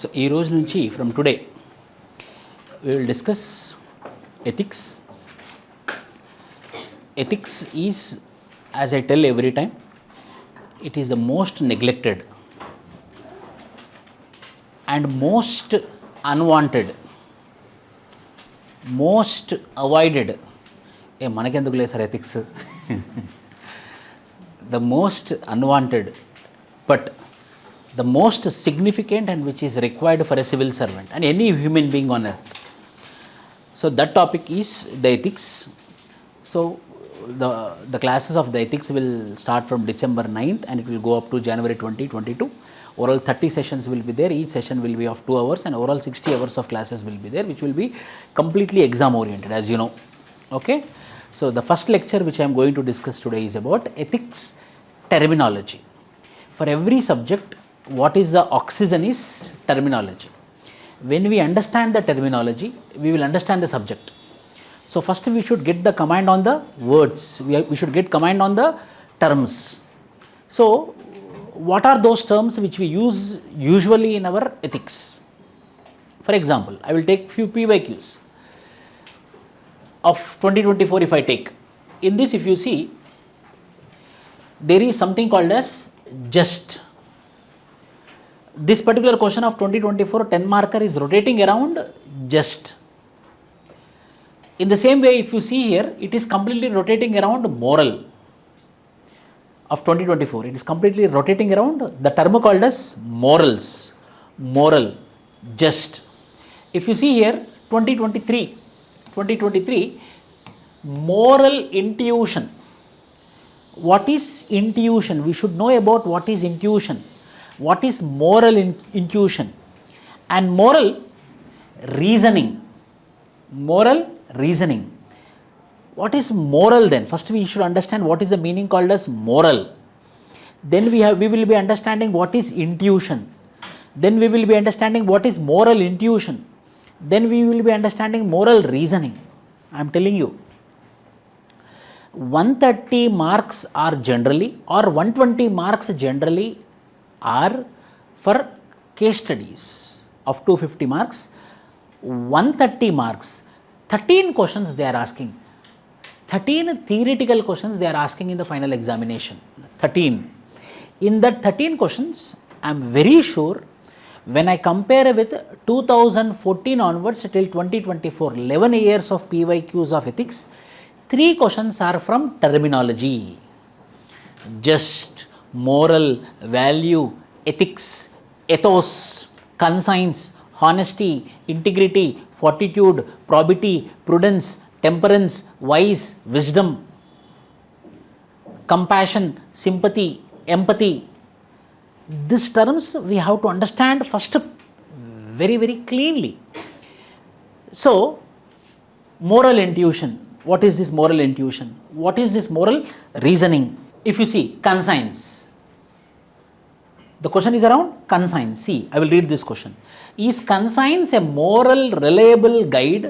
So ఈ రోజు నుంచి from today we will discuss ethics. Ethics is, as I tell every time, it is the most neglected and most unwanted, most avoided. మనకెందుకులే sir ethics the most unwanted but the most significant and which is required for a civil servant and any human being on earth. So that topic is the ethics. So the classes of the ethics will start from December 9th and it will go up to January 2022. Oral 30 sessions will be there. Each session will be of 2 hours and overall 60 hours of classes will be there, which will be completely exam oriented, as you know. Okay. So the first lecture which I am going to discuss today is about ethics terminology. For every subject, what is the oxygen is terminology. When we understand the terminology, we will understand the subject. So first we should get the command on the words. We should get command on the terms. So what are those terms which we use usually in our ethics? For example, I will take few PYQs of 2024 if I take. In this, if you see, there is something called as just. This particular question of 2024 10 marker is rotating around just. In the same way, if you see here, it is completely rotating around moral of 2024. It is completely rotating around the term called as morals, moral, just. If you see here, 2023, moral intuition. What is intuition? We should know about what is intuition. What is moral intuition? And moral reasoning. Moral reasoning. What is moral then? First we should understand what is the meaning called as moral. Then we will be understanding what is intuition. Then we will be understanding what is moral intuition. Then we will be understanding moral reasoning. I am telling you, 130 marks are generally, or 120 marks generally are for case studies of 250 marks. 130 marks, 13 questions they are asking. 13 theoretical questions they are asking in the final examination. 13. In that 13 questions, I am very sure when I compare with 2014 onwards till 2024, 11 years of PYQs of ethics, 3 questions are from terminology. Just, moral, value, ethics, ethos, conscience, honesty, integrity, fortitude, probity, prudence, temperance, wise, wisdom, compassion, sympathy, empathy. These terms we have to understand first very, very cleanly. So, moral intuition. What is this moral intuition? What is this moral reasoning? If you see, conscience. The question is around conscience. See, I will read this question. Is conscience a moral, reliable guide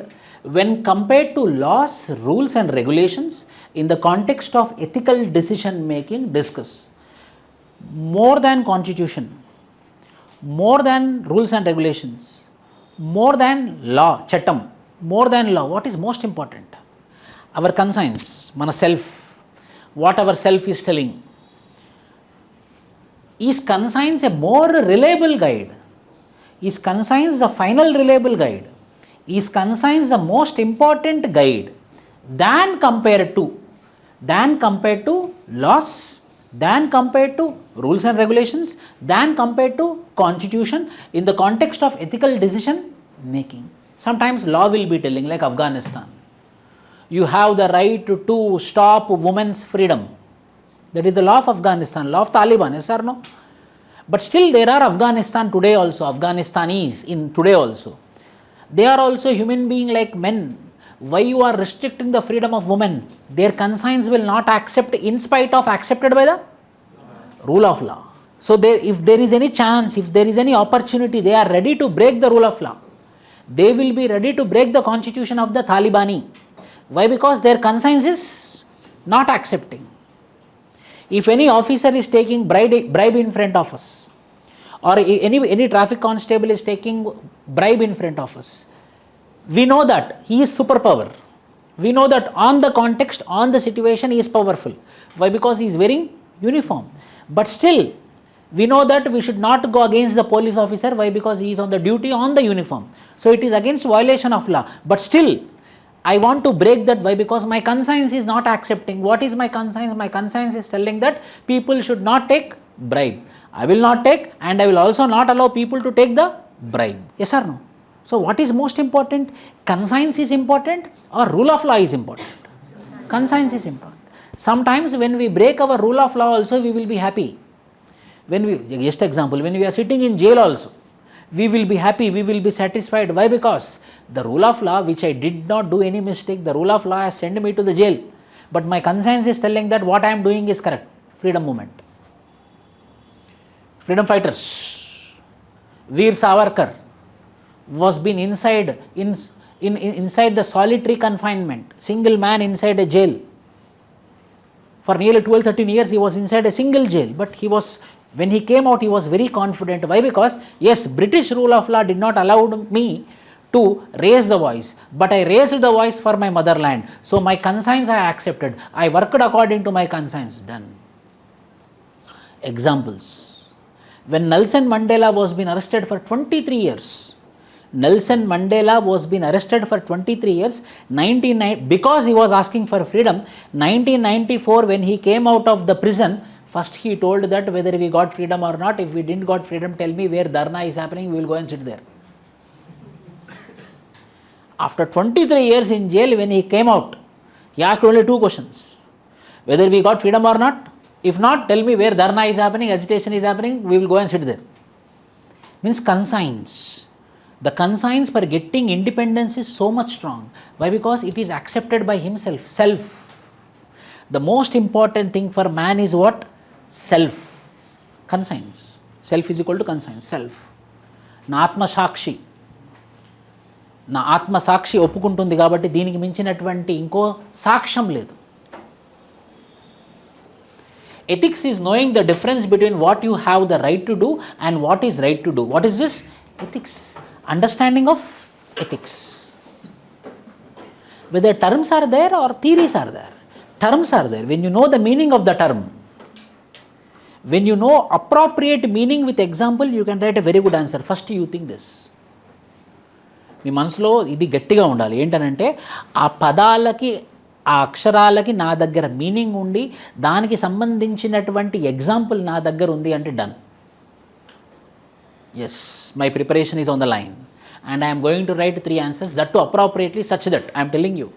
when compared to laws, rules and regulations in the context of ethical decision making? Discuss. More than constitution, more than rules and regulations, more than law, chattam, more than law, what is most important? Our conscience, mana self, what our self is telling. Is conscience a more reliable guide? Is conscience the final reliable guide? Is conscience the most important guide than compared to laws, than compared to rules and regulations, than compared to constitution in the context of ethical decision making? Sometimes law will be telling, like Afghanistan, you have the right to stop women's freedom. That is the law of Afghanistan, law of Taliban, yes or no? But still there are Afghanistan today also, Afghanistanis in today also. They are also human being like men. Why you are restricting the freedom of women? Their conscience will not accept in spite of accepted by the rule of law. So if there is any chance, if there is any opportunity, they are ready to break the rule of law. They will be ready to break the constitution of the Talibani. Why? Because their conscience is not accepting. If any officer is taking bribe in front of us, or any traffic constable is taking bribe in front of us, we know that he is superpower. We know that on the context, on the situation, he is powerful. Why? Because he is wearing uniform. But still, we know that we should not go against the police officer. Why? Because he is on the duty on the uniform. So it is against violation of law. But still, I want to break that. Why? Because my conscience is not accepting. What is my conscience? My conscience is telling that people should not take bribe. I will not take, and I will also not allow people to take the bribe. Yes or no? So what is most important? Conscience is important or rule of law is important? Conscience is important. Sometimes when we break our rule of law also, we will be happy. When we, just example, when we are sitting in jail also, we will be happy, we will be satisfied. Why? Because the rule of law, which I did not do any mistake, the rule of law has sent me to the jail. But my conscience is telling that what I am doing is correct. Freedom movement. Freedom fighters. Veer Savarkar was been inside inside the solitary confinement, single man inside a jail. For nearly 12-13 years he was inside a single jail, but he was, when he came out, he was very confident. Why? Because yes, British rule of law did not allow me to raise the voice, but I raised the voice for my motherland. So my conscience I accepted. I worked according to my conscience. Done. Examples. When Nelson Mandela was been arrested for 23 years, Nelson Mandela was been arrested for 23 years, because he was asking for freedom. 1994, when he came out of the prison, first he told that whether we got freedom or not, if we didn't got freedom, tell me where dharna is happening, we will go and sit there. After 23 years in jail, when he came out, he asked only 2 questions. Whether we got freedom or not, if not, tell me where dharna is happening, agitation is happening, we will go and sit there. Means conscience. The conscience for getting independence is so much strong. Why? Because it is accepted by himself. Self. The most important thing for man is what? Self. Conscience. Self is equal to conscience. Self. నా ఆత్మసాక్షి, నా ఆత్మసాక్షి ఒప్పుకుంటుంది కాబట్టి దీనికి మించినటువంటి ఇంకో సాక్ష్యం లేదు. Ethics is knowing the difference between what you have the right to do and what is right to do. What is this? Ethics. Understanding of ethics. Whether terms are there or theories are there. Terms are there. When you know the meaning of the term, when you know appropriate meaning with example, you can write a very good answer. First you think this. మీ మనసులో ఇది గట్టిగా ఉండాలి. ఏంటనంటే ఆ పదాలకి, ఆ అక్షరాలకి నా దగ్గర meaning ఉండి దానికి సంబంధించినటువంటి ఎగ్జాంపుల్ నా దగ్గర ఉంది అంటే done. Yes, my preparation is on the line and I am going to write 3 answers, that too appropriately, such that I am telling you.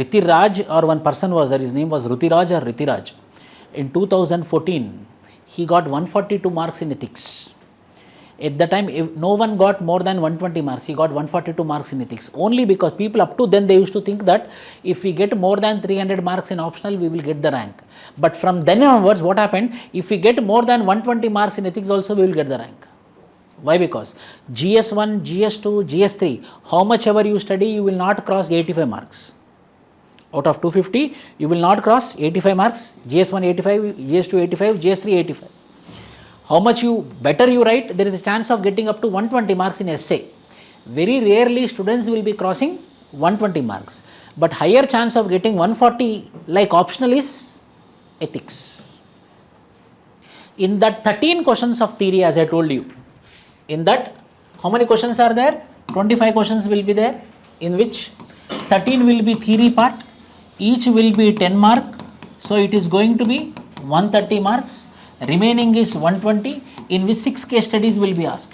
Ritiraj, or one person was there, his name was Rutiraj or Ritiraj. In 2014, he got 142 marks in ethics. At the time, if no one got more than 120 marks, he got 142 marks in ethics. Only because people up to then they used to think that if we get more than 300 marks in optional, we will get the rank. But from then onwards, what happened? If we get more than 120 marks in ethics also, we will get the rank. Why? Because GS1, GS2, GS3, how much ever you study, you will not cross 85 marks. Out of 250, you will not cross 85 marks. GS1 85, GS2 85, GS3 85. How much you better you write, there is a chance of getting up to 120 marks in essay. Very rarely students will be crossing 120 marks. But higher chance of getting 140 like optional is ethics. In that 13 questions of theory, as I told you, in that how many questions are there? 25 questions will be there, in which 13 will be theory part, each will be 10 mark. So it is going to be 130 marks. Remaining is 120, in which 6 case studies will be asked.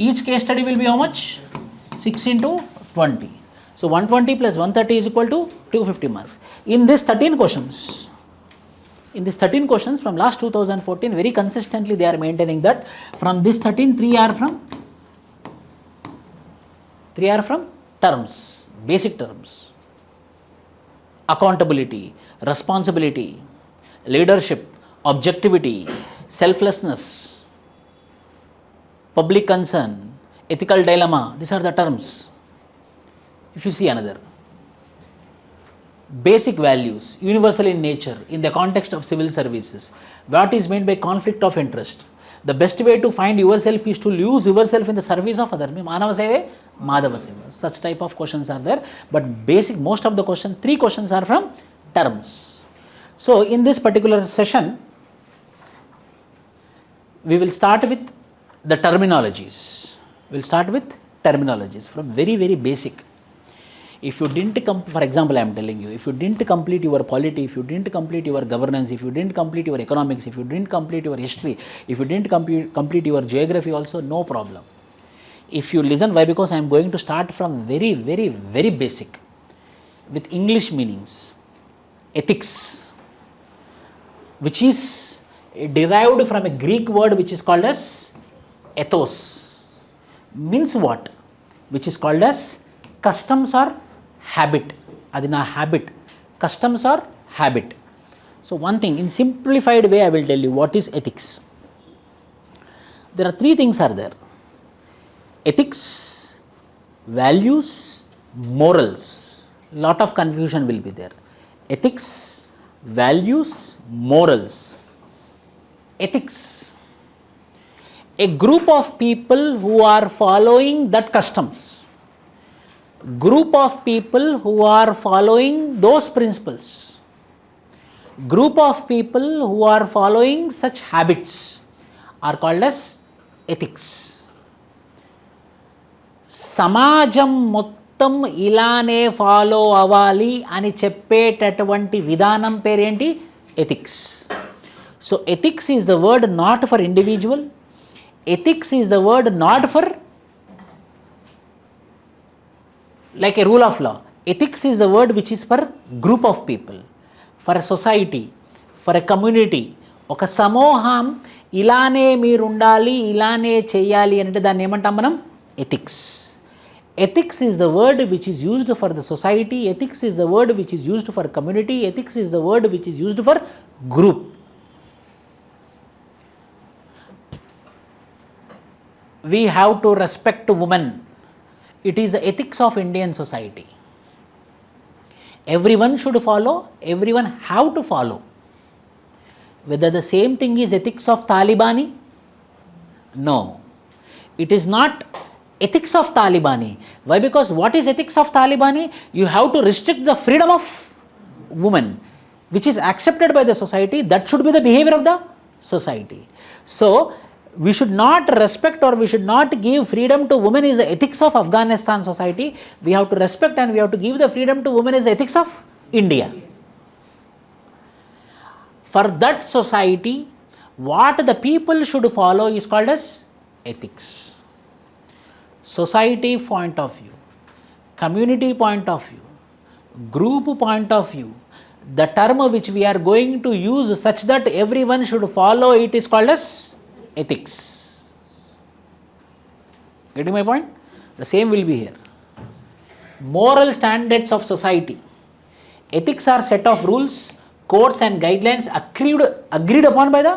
Each case study will be how much? 6 into 20. So 120 plus 130 is equal to 250 marks. In this 13 questions from last 2014, very consistently they are maintaining that from this 13, 3 are from terms, basic terms. Accountability, responsibility, leadership, objectivity, selflessness, public concern, ethical dilemma, these are the terms. If you see another, basic values, universal in nature, in the context of civil services, what is meant by conflict of interest, The best way to find yourself is to lose yourself in the service of others. Manava seve, Madhava seva. Such type of questions are there. But basic, most of the questions, 3 questions are from terms. So in this particular session, we will start with the terminologies. From very, very basic. If you didn't for example, I am telling you, if you didn't complete your polity, if you didn't complete your governance, if you didn't complete your economics, if you didn't complete your history, if you didn't complete your geography also, no problem. If you listen, why? Because I am going to start from very, very, very basic with English meanings. Ethics, which is derived from a Greek word which is called as ethos, means what? Which is called as customs or habit. Adi na habit. Customs or habit. So one thing, in simplified way, I will tell you what is ethics. There are 3 things are there. Ethics, values, morals. Lot of confusion will be there. Ethics, values, morals. Ethics, a group of people who are following that customs, group of people who are following those principles, group of people who are following such habits are called as ethics. సమాజం మొత్తం ఇలానే follow అవ్వాలి అని చెప్పేటటువంటి విధానం పేరేంటి? Ethics. So ethics is the word not for individual. Ethics is the word not for like a rule of law. Ethics is the word which is for group of people, for a society, for a community. ఒక సమూహం ఇలానే మీరు ఉండాలి, ఇలానే చేయాలి అంటే దాన్ని ఏమంటాం మనం? Ethics. Ethics is the word which is used for the society. Ethics is the word which is used for community. Ethics is the word which is used for group. We have to respect women. It is the ethics of Indian society. Everyone should follow, everyone have to follow. Whether the same thing is ethics of Talibani? No. It is not ethics of Talibani. Why? Because what is ethics of Talibani? You have to restrict the freedom of women, which is accepted by the society. That should be the behavior of the society. So we should not respect or we should not give freedom to women is the ethics of Afghanistan society. We have to respect and we have to give the freedom to women is the ethics of India. For that society, what the people should follow is called as ethics. Society point of view, community point of view, group point of view, the term which we are going to use such that everyone should follow it is called as ethics. Getting my point? The same will be here. Moral standards of society. Ethics are set of rules, codes and guidelines agreed upon by the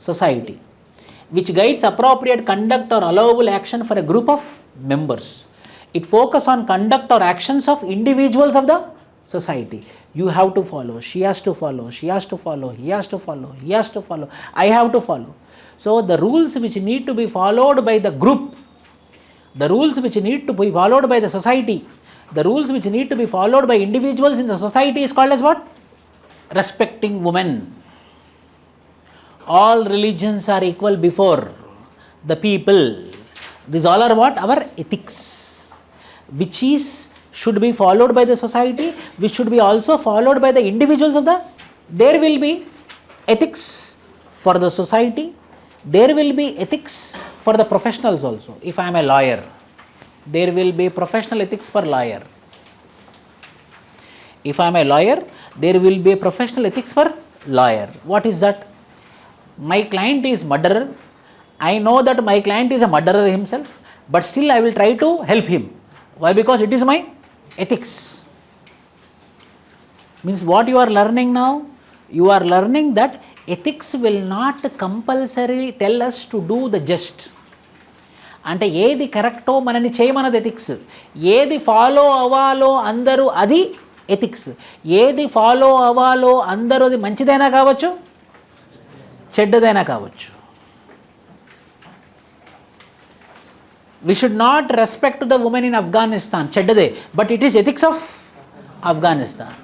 society, which guides appropriate conduct or allowable action for a group of members. It focuses on conduct or actions of individuals of the society. You have to follow, she has to follow, she has to follow, he has to follow, he has to follow, I have to follow. So the rules which need to be followed by the group, the rules which need to be followed by the society, the rules which need to be followed by individuals in the society is called as what? Respecting women. All religions are equal before the people. These all are what? Our ethics, which is should be followed by the society, which should be also followed by the individuals of the. There will be ethics for the society. There will be ethics for the professionals also. If I am a lawyer, there will be professional ethics for lawyer. If I am a lawyer, there will be a professional ethics for lawyer. What is that? My client is murderer. I know that my client is a murderer himself, but still I will try to help him. Why? Because it is my ethics. Means what you are learning now? You are learning that ethics will not compulsorily tell us to do the just. అంటే ఏది కరెక్టో మనని చేయమన్నది ethics. ఏది follow అవ్వాలో అందరూ అది ethics. ఏది follow అవ్వాలో అందరూ అది మంచిదైనా కావచ్చు, చెడ్డదైనా కావచ్చు. We should not respect the women in Afghanistan, cheddade, but it is ethics of Afghanistan.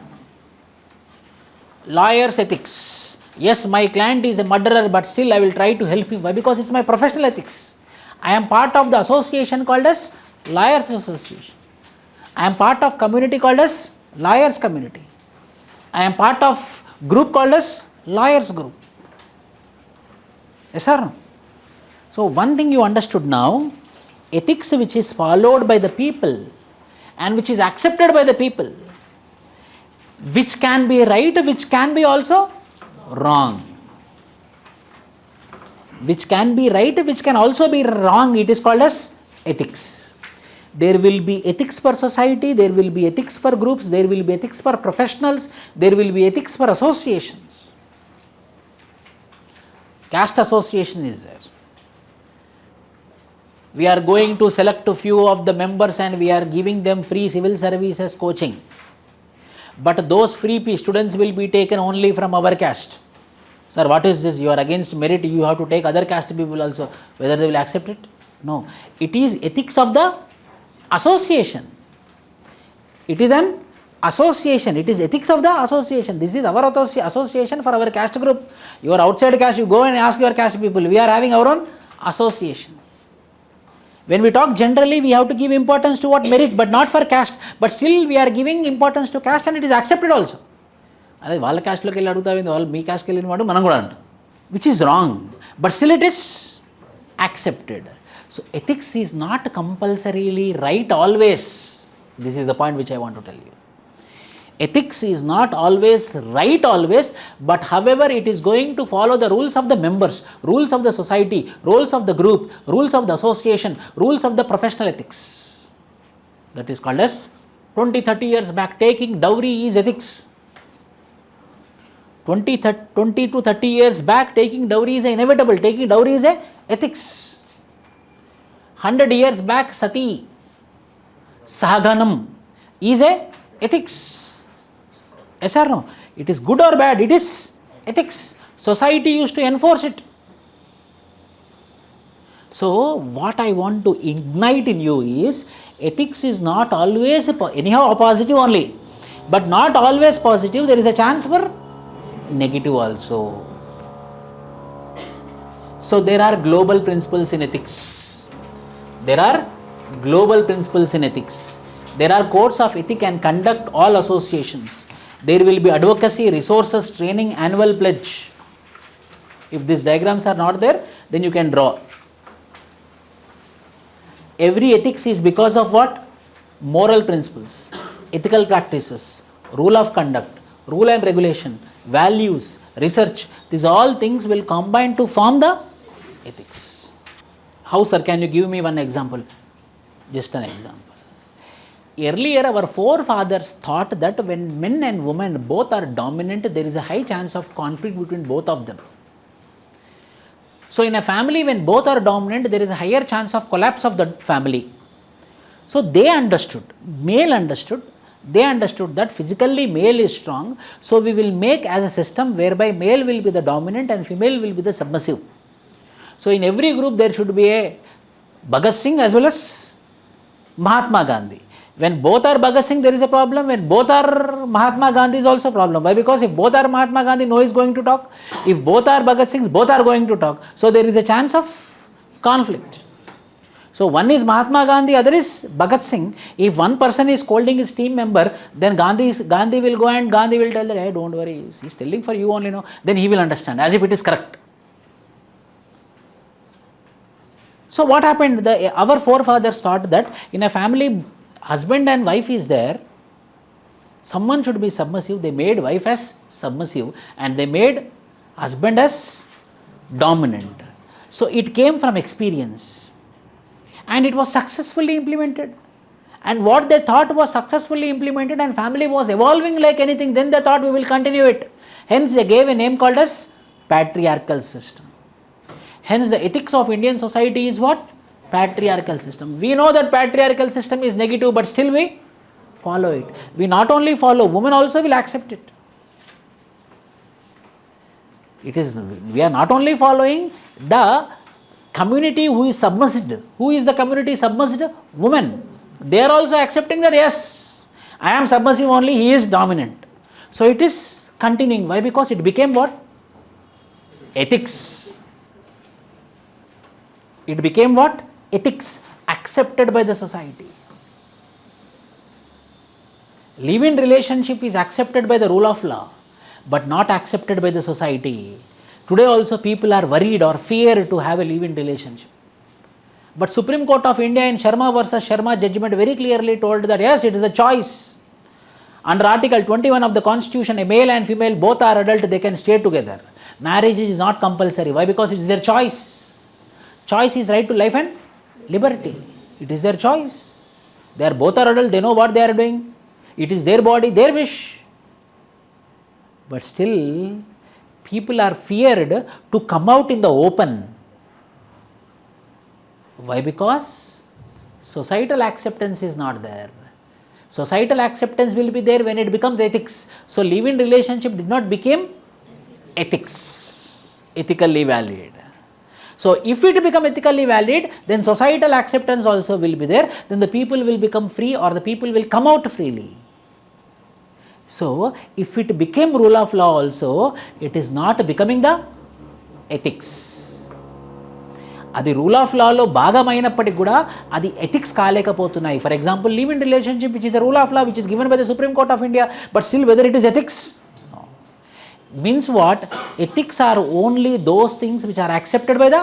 Lawyers ethics. Yes, my client is a murderer, but still I will try to help him. Why? Because it's my professional ethics. I am part of the association called as Lawyers Association. I am part of community called as Lawyers Community. I am part of group called as Lawyers Group. Yes or no? So one thing you understood now, ethics which is followed by the people and which is accepted by the people, which can be right, which can be also wrong. Which can be right, which can also be wrong, it is called as ethics. There will be ethics for society, there will be ethics for groups, there will be ethics for professionals, there will be ethics for associations. Caste association is there. We are going to select a few of the members and we are giving them free civil services coaching. But those free students will be taken only from our caste. Sir, what is this? You are against merit, you have to take other caste people also. Whether they will accept it? No. It is ethics of the association. It is an association. It is ethics of the association. This is our association for our caste group. You are outside caste, you go and ask your caste people. We are having our own association. When we talk generally, we have to give importance to what merit, but not for caste. But still we are giving importance to caste and it is accepted also. అదే వాళ్ళ క్యాస్ట్లోకి వెళ్ళి అడుగుతావు, వాళ్ళు మీ క్యాస్ట్కి వెళ్ళిన వాడు మనం కూడా అంటాం, which is wrong, but still it is accepted. So ethics is not compulsorily right always. This is the point which I want to tell you. Ethics is not always right always, but however it is going to follow the rules of the members, rules of the society, rules of the group, rules of the association, rules of the professional ethics. That is called as 20-30 years back, taking dowry is ethics. 20 to 30 years back, taking dowry is inevitable, taking dowry is a ethics. 100 years back, sati, sahaganam is a ethics. Yes or no? It is good or bad, it is ethics. Society used to enforce it. So what I want to ignite in you is, ethics is not always anyhow positive only, but not always positive. There is a chance for negative also. So there are global principles in ethics. There are global principles in ethics. There are codes of ethic and conduct all associations. There will be advocacy, resources, training, annual pledge. If these diagrams are not there, then you can draw. Every ethics is because of what? Moral principles, ethical practices, rule of conduct, rule and regulation, values, research. These all things will combine to form the ethics. How, sir? Can you give me one example? Just an example. Earlier, our forefathers thought that when men and women both are dominant, there is a high chance of conflict between both of them. So in a family, when both are dominant, there is a higher chance of collapse of the family. So they understood, male understood, they understood that physically male is strong, so we will make as a system whereby male will be the dominant and female will be the submissive. So in every group there should be a Bhagat Singh as well as Mahatma Gandhi. When both are Bhagat Singh, there is a problem. When both are Mahatma Gandhi, is also a problem. Why? Because if both are Mahatma Gandhi, no is going to talk. If both are Bhagat Singhs, both are going to talk. So there is a chance of conflict. So one is Mahatma Gandhi, other is Bhagat Singh. If one person is scolding his team member, then Gandhi will go and Gandhi will tell that, hey, don't worry, he's telling for you only, no. Then he will understand as if it is correct. So what happened? Our forefathers thought that in a family, husband and wife is there, someone should be submissive. They made wife as submissive and they made husband as dominant. So it came from experience and it was successfully implemented. And what they thought was successfully implemented and family was evolving like anything, then they thought we will continue it. Hence they gave a name called as patriarchal system. Hence the ethics of Indian society is what? Patriarchal system. We know that patriarchal system is negative, but still we follow it. We not only follow, women also will accept it. We are not only following the community who is submerged. Who is the community submerged? Women. They are also accepting that yes, I am submissive only, he is dominant. So it is continuing. Why? Because it became what? Ethics. It became what? Ethics, accepted by the society. Live-in relationship is accepted by the rule of law, but not accepted by the society. Today also people are worried or fear to have a live-in relationship. But Supreme Court of India in Sharma versus Sharma judgment very clearly told that yes, it is a choice. Under Article 21 of the Constitution, a male and female both are adult, they can stay together. Marriage is not compulsory. Why? Because it is their choice. Choice is right to life and liberty. It is their choice. They are both are adult, they know what they are doing. It is their body, their wish. But still, people are feared to come out in the open. Why? Because societal acceptance is not there. Societal acceptance will be there when it becomes ethics. So live-in relationship did not become ethics, ethically valid. So if it become ethically valid, then societal acceptance also will be there. Then the people will become free, or the people will come out freely. So if it became rule of law also, it is not becoming the ethics. అది rule of లాలో భాగమైనప్పటికి కూడా అది ethics కాలేకపోతున్నాయి. For example, live in relationship which is a rule of law which is given by the Supreme Court of India, but still whether it is ethics? Means what? Ethics are only those things which are accepted by the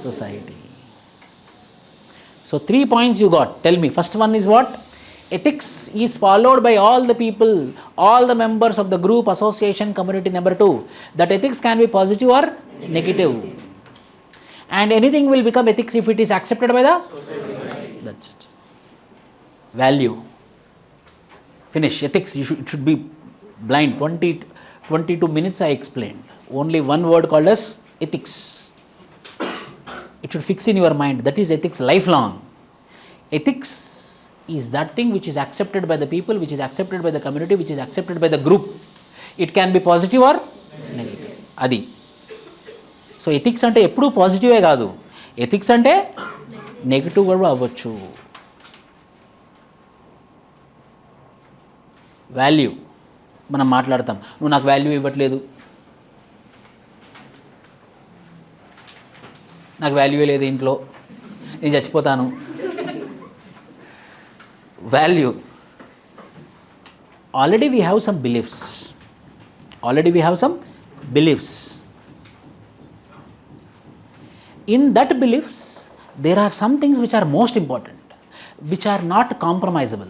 society. So 3 points you got. Tell me. First one is what? Ethics is followed by all the people, all the members of the group, association, community. Number 2, that ethics can be positive or negative. And anything will become ethics if it is accepted by the society. That's it. Value. Finish. Ethics, it should be blind. 22 minutes I explained. Only one word called as ethics. It should fix in your mind. That is ethics lifelong. Ethics is that thing which is accepted by the people, which is accepted by the community, which is accepted by the group. It can be positive or negative. Adi. So ethics అంటే ఎప్పుడూ పాజిటివే కాదు, ethics అంటే negative కూడా అవ్వచ్చు. Value మనం మాట్లాడతాం, నువ్వు నాకు వాల్యూ ఇవ్వట్లేదు, నాకు వాల్యూవే లేదు ఇంట్లో, నేను చచ్చిపోతాను. Value, already we have some beliefs. In that beliefs, there are some things which are most important, which are not compromisable.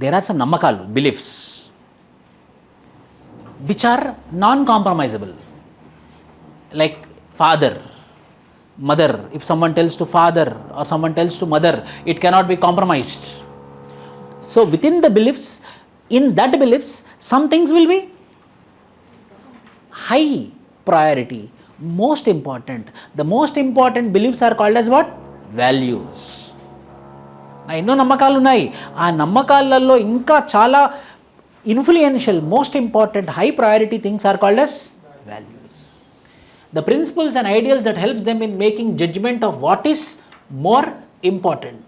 There are some nammakalu, beliefs, which are non-compromisable. Like father, mother. If someone tells to father or someone tells to mother, it cannot be compromised. So within the beliefs, in that beliefs, some things will be high priority, most important. The most important beliefs are called as what? Values. ఎన్నో నమ్మకాలు ఉన్నాయి, ఆ నమ్మకాలలో ఇంకా చాలా influential, most important, high priority things are called as values. The principles and ideals that helps them in making judgment of what is more important.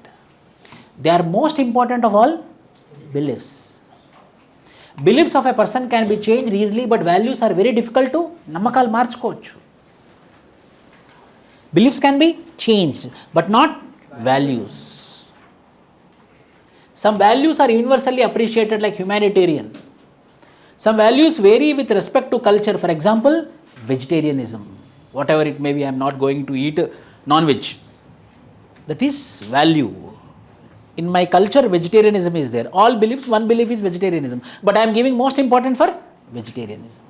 They are most important of all beliefs. Beliefs of a person can be changed easily, but values are very difficult to నమ్మకాలు మార్చుకోవచ్చు. Beliefs can be changed, but not values. Some values are universally appreciated, like humanitarian. Some values vary with respect to culture. For example, vegetarianism. Whatever it may be, I am not going to eat non-veg. That is value. In my culture, vegetarianism is there. All beliefs, one belief is vegetarianism. But I am giving most important for vegetarianism.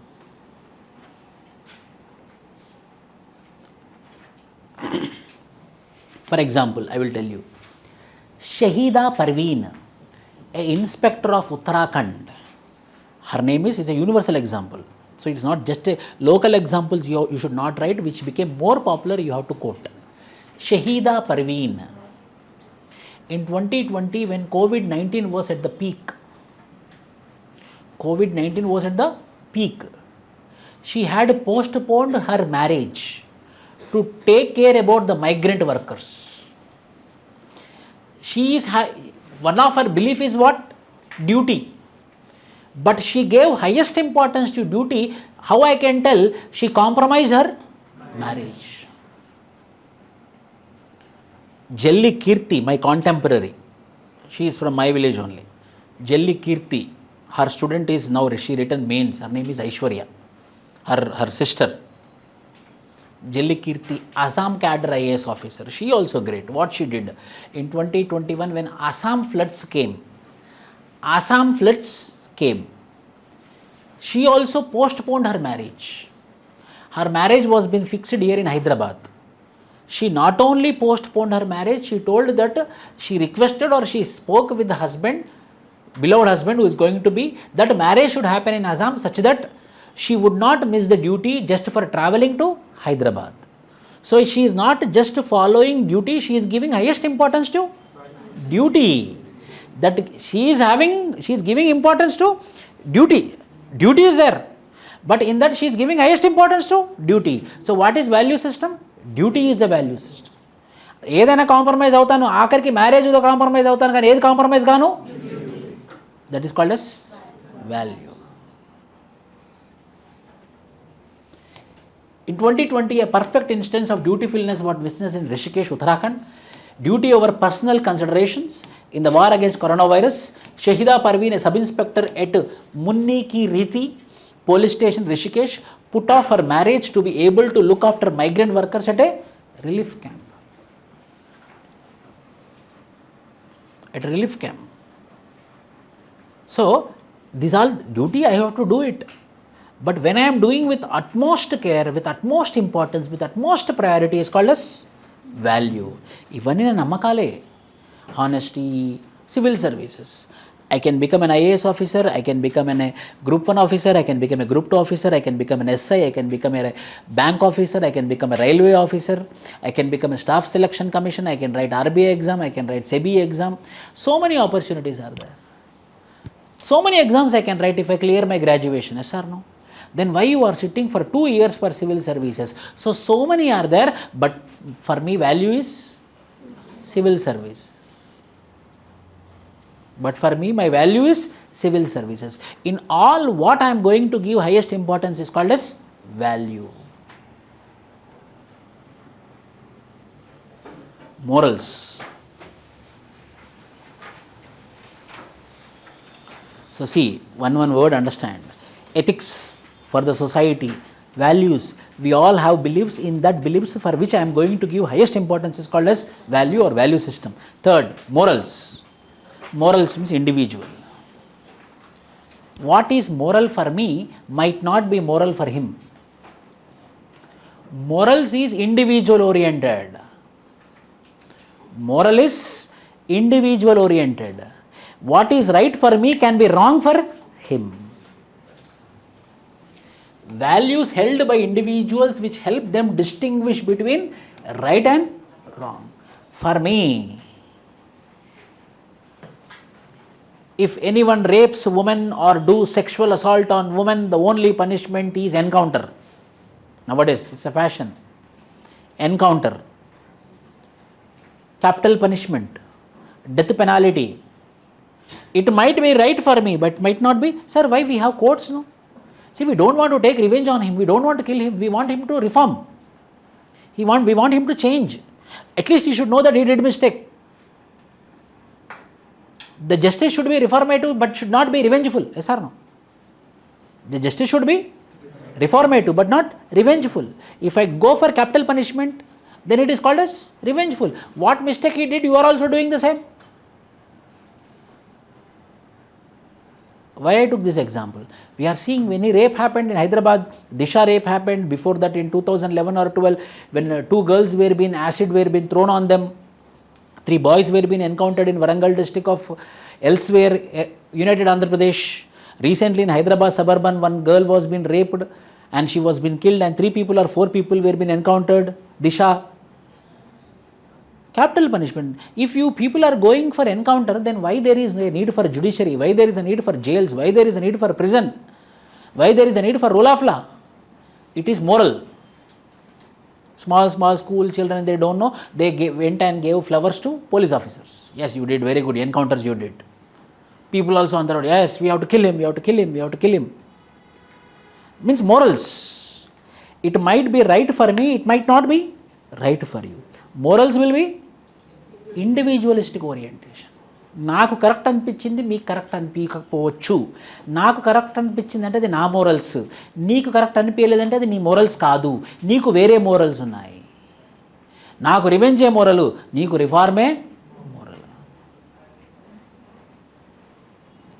For example, I will tell you. Shahida Parveen, an inspector of Uttarakhand. Her name is a universal example. So it is not just a local examples you should not write, which became more popular, you have to quote. Shahida Parveen. In 2020, when COVID-19 was at the peak, she had postponed her marriage to take care about the migrant workers. She is one of her belief is what? Duty. But she gave highest importance to duty. How I can tell? She compromised her marriage. Jelly Kirti, my contemporary, she is from my village only. Jelly Kirti, her student is now, she written mains, her name is Aishwarya, her sister. Jelly Kirti, Assam cadre IAS officer, she also great. What she did in 2021 when Assam floods came, she also postponed her marriage. Her marriage was been fixed here in Hyderabad. She not only postponed her marriage, she told that she requested or she spoke with the husband, beloved husband who is going to be, that marriage should happen in Assam such that she would not miss the duty just for travelling to Hyderabad. So she is not just following duty, she is giving highest importance to duty. That she is giving importance to duty. Duty is there. But in that she is giving highest importance to duty. So what is value system? Duty is the value system. ఏదైనా compromise అవుతాను, ఆఖరికి మ్యారేజ్లో compromise అవుతాను, కానీ ఏది compromise గాను? That is called S value. In 2020, a perfect instance of dutifulness was witnessed in Rishikesh, Uttarakhand. Duty over personal considerations in the war against coronavirus. Shahida Parveen, a sub-inspector at Munni Ki Riti police station, Rishikesh, put off her marriage to be able to look after migrant workers at a relief camp. So, this all duty, I have to do it. But when I am doing with utmost care, with utmost importance, with utmost priority, is called as value. Even in a namakale, honesty, civil services. I can become an IAS officer, I can become a group 1 officer, I can become a group 2 officer, I can become an SI, I can become a bank officer, I can become a railway officer, I can become a staff selection commission, I can write RBI exam, I can write SEBI exam. So many opportunities are there. So many exams I can write if I clear my graduation, yes or no? Then why you are sitting for 2 years for civil services? So many are there, but for me value is civil service. But for me my value is civil services. In all what I am going to give highest importance is called as value. Morals. So see, one word, understand. Ethics for the society, values, we all have beliefs. In that beliefs for which I am going to give highest importance is called as value or value system. Third, morals. Morals means individual. What is moral for me might not be moral for him. Morals is individual oriented. Moral is individual oriented. What is right for me can be wrong for him. Values held by individuals which help them distinguish between right and wrong. For me, if anyone rapes women or do sexual assault on women, the only punishment is encounter. Nowadays, it's a fashion. Encounter. Capital punishment. Death penalty. It might be right for me, but might not be. Sir, why we have courts, no? See, we don't want to take revenge on him. We don't want to kill him. We want him to reform. We want him to change. At least he should know that he did mistake. The justice should be reformative but should not be revengeful. Yes or no? The justice should be reformative but not revengeful. If I go for capital punishment, then it is called as revengeful. What mistake he did, you are also doing the same. Why I took this example? We are seeing many rape happened in Hyderabad. Disha rape happened. Before that in 2011 or 12, when 2 girls were being acid were being thrown on them. 3 boys were being encountered in Warangal district of elsewhere, United Andhra Pradesh. Recently in Hyderabad suburban, 1 girl was being raped and she was being killed, and 3 people or 4 people were being encountered. Disha. Capital punishment. If you people are going for encounter, then why there is a need for judiciary? Why there is a need for jails? Why there is a need for prison? Why there is a need for rule of law? It is moral. Small school children, they don't know. They went and gave flowers to police officers. Yes, you did very good encounters. You did. People also on the road. Yes, we have to kill him. We have to kill him. We have to kill him. Means morals. It might be right for me. It might not be right for you. Morals will be individualistic orientation. నాకు correct అనిపించింది మీకు correct అనిపించకపోవచ్చు. నాకు correct అనిపించింది అంటే అది నా morals, నీకు correct అనిపించలేదంటే అది నీ మోరల్స్ కాదు, నీకు వేరే మోరల్స్ ఉన్నాయి. నాకు రివెంజే మోరలు, నీకు రిఫార్మే moral.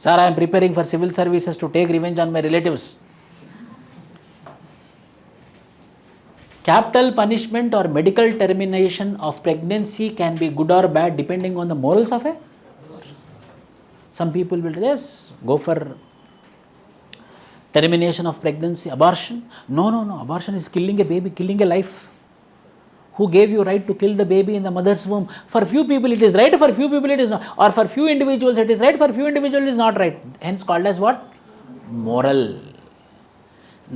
Sir, I'm preparing for civil services to take revenge on my relatives. Capital punishment or medical termination of pregnancy can be good or bad depending on the morals of a. Some people will yes, go for termination of pregnancy, abortion. No. Abortion is killing a baby, killing a life. Who gave you right to kill the baby in the mother's womb? For few people it is right, for few people it is not. Or for few individuals it is right, for few individuals it is not right. Hence called as what? Moral.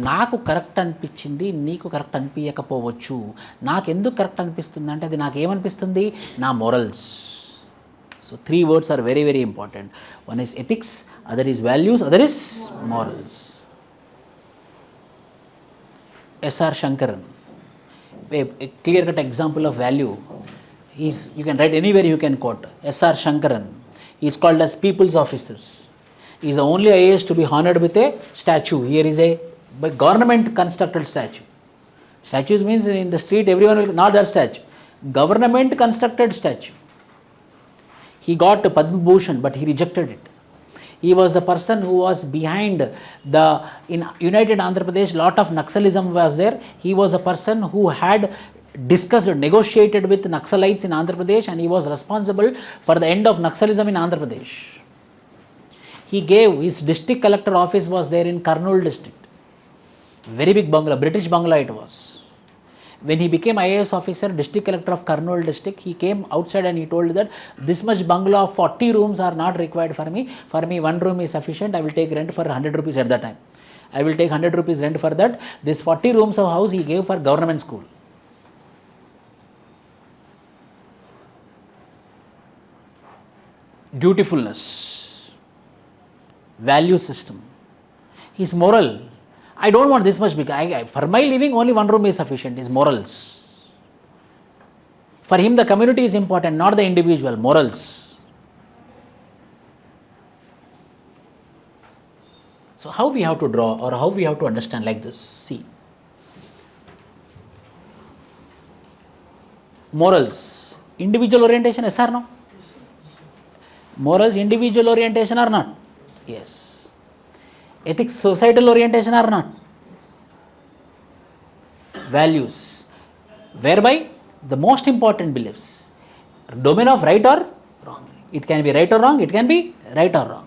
నాకు correct అనిపించింది, నీకు correct అనిపించకపోవచ్చు. నాకు ఎందుకు correct అనిపిస్తుంది అంటే అది నాకు ఏమనిపిస్తుంది, నా morals. So 3 words are very, very important. One is ethics, other is values, other is morals. S.R. Shankaran, a clear-cut example of value. You can write anywhere, you can quote. S.R. Shankaran, he is called as people's officers. He is the only IAS to be honored with a statue. Here is a by government constructed statue. Statues means in the street everyone will, not that statue. Government constructed statue. He got Padma Bhushan, but he rejected it. He was the person who was behind in United Andhra Pradesh, lot of Naxalism was there. He was a person who had discussed, negotiated with Naxalites in Andhra Pradesh, and he was responsible for the end of Naxalism in Andhra Pradesh. He gave, his district collector office was there in Cardinal district. Very big bungalow, British bungalow it was. When he became IAS officer, district collector of Cardinal district, he came outside and he told that this much bungalow of 40 rooms are not required for me. For me, 1 room is sufficient. I will take rent for 100 rupees at that time. I will take 100 rupees rent for that. This 40 rooms of house he gave for government school. Dutifulness, value system. He is moral. I don't want this much big. For my living, only 1 room is sufficient. Is morals. For him, the community is important, not the individual. Morals. So how we have to draw or how we have to understand like this? See. Morals. Individual orientation, yes or no? Morals, individual orientation or not? Yes. Ethics, societal orientation or not? Values, whereby the most important beliefs, domain of right or wrong. It can be right or wrong, it can be right or wrong.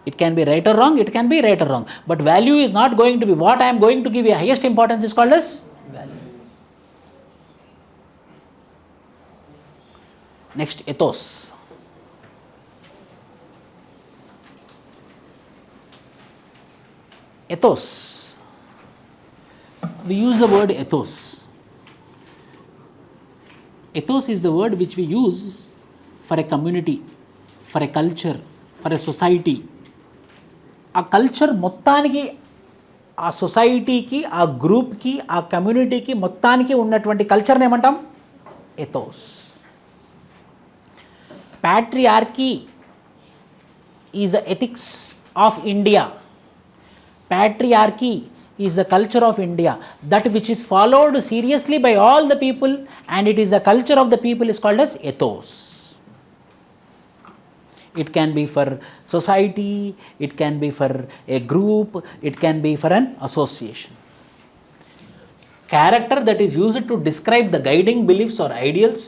It can be right or wrong, it can be right or wrong. But value is not going to be what I am going to give a highest importance is called as value. Next, ethos. Ethos. We use the word ethos. Ethos is the word which we use for a community, for a culture, for a society. ఆ culture మొత్తానికి, ఆ సొసైటీకి, ఆ గ్రూప్కి, ఆ కమ్యూనిటీకి మొత్తానికి ఉన్నటువంటి కల్చర్ని ఏమంటాం? Ethos. Patriarchy is the ethics of India. Patriarchy is the culture of India, that which is followed seriously by all the people, and it is the culture of the people is called as ethos. It can be for society, it can be for a group, it can be for an association. Character that is used to describe the guiding beliefs or ideals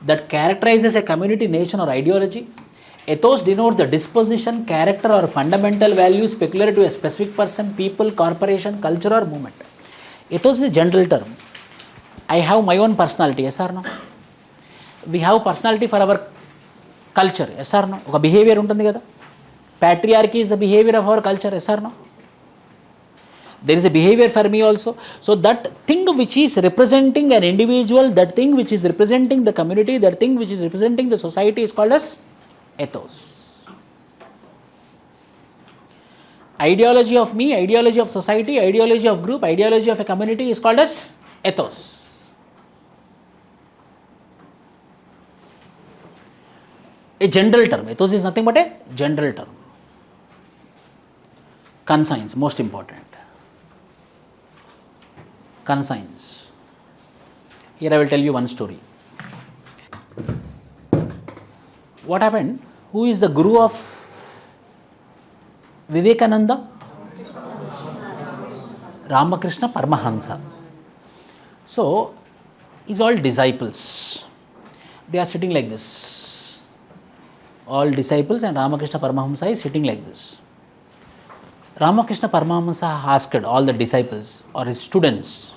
that characterizes a community, nation or ideology. Ethos denotes the disposition, character or fundamental values peculiar to a specific person, people, corporation, culture or movement. Ethos is a general term. I have my own personality, yes or no? We have personality for our culture, yes or no? Oka behavior untundi kada. Patriarchy is the behavior of our culture, yes or no? There is a behavior for me also. So that thing which is representing an individual, that thing which is representing the community, that thing which is representing the society is called as ethos. Ideology of me, ideology of society, ideology of group, ideology of a community is called as ethos. A general term. Ethos is nothing but a general term. Conscience, most important. Conscience. Here I will tell you one story. What happened? Who is the guru of Vivekananda? Ramakrishna Paramahamsa. So, is all disciples. They are sitting like this. All disciples, and Ramakrishna Paramahamsa is sitting like this. Ramakrishna Paramahamsa asked all the disciples or his students,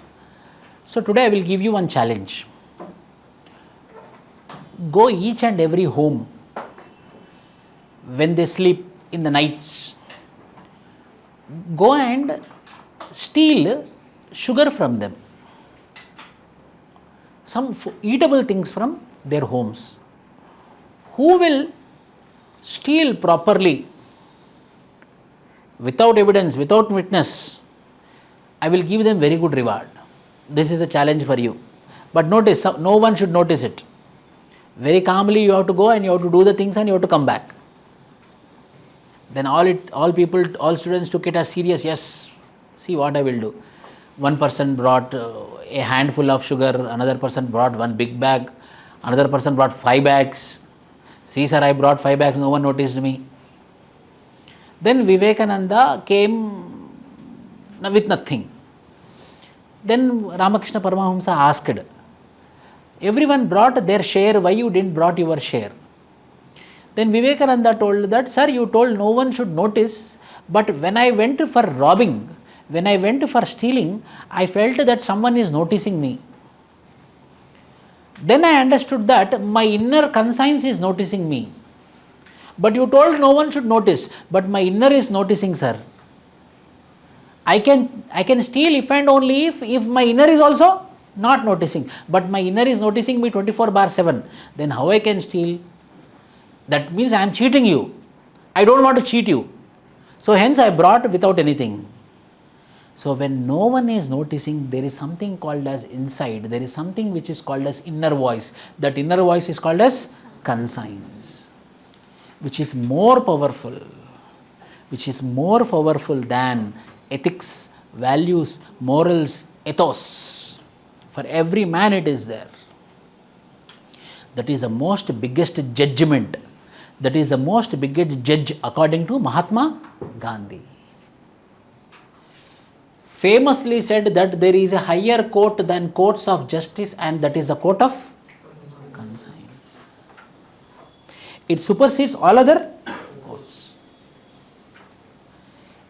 so today I will give you one challenge. Go each and every home when they sleep in the nights. Go and steal sugar from them. Some eatable things from their homes. Who will steal properly, without evidence, without witness, I will give them very good reward. This is a challenge for you. But notice, no one should notice it. Very calmly you have to go and you have to do the things and you have to come back. Then all students took it as serious. Yes, see what I will do. One person brought a handful of sugar, another person brought one big bag, another person brought 5 bags. See sir, I brought 5 bags, no one noticed me. Then Vivekananda came with nothing. Then Ramakrishna Paramahamsa asked, everyone brought their share, why you didn't brought your share? Then Vivekananda told that, sir, you told no one should notice, but when I went for robbing, when I went for stealing, I felt that someone is noticing me. Then I understood that my inner conscience is noticing me. But you told no one should notice, but my inner is noticing, sir. I can steal if and only if my inner is also not noticing. But my inner is noticing me 24/7. Then how I can steal? That means I am cheating you. I don't want to cheat you. So hence I brought without anything. So when no one is noticing, there is something called as inside. There is something which is called as inner voice. That inner voice is called as conscience, which is more powerful, than ethics, values, morals, ethos. For every man it is there. That is the most biggest judgment. That is the most biggest judge according to Mahatma Gandhi. Famously said that there is a higher court than courts of justice, and that is the court of conscience. It supersedes all other courts.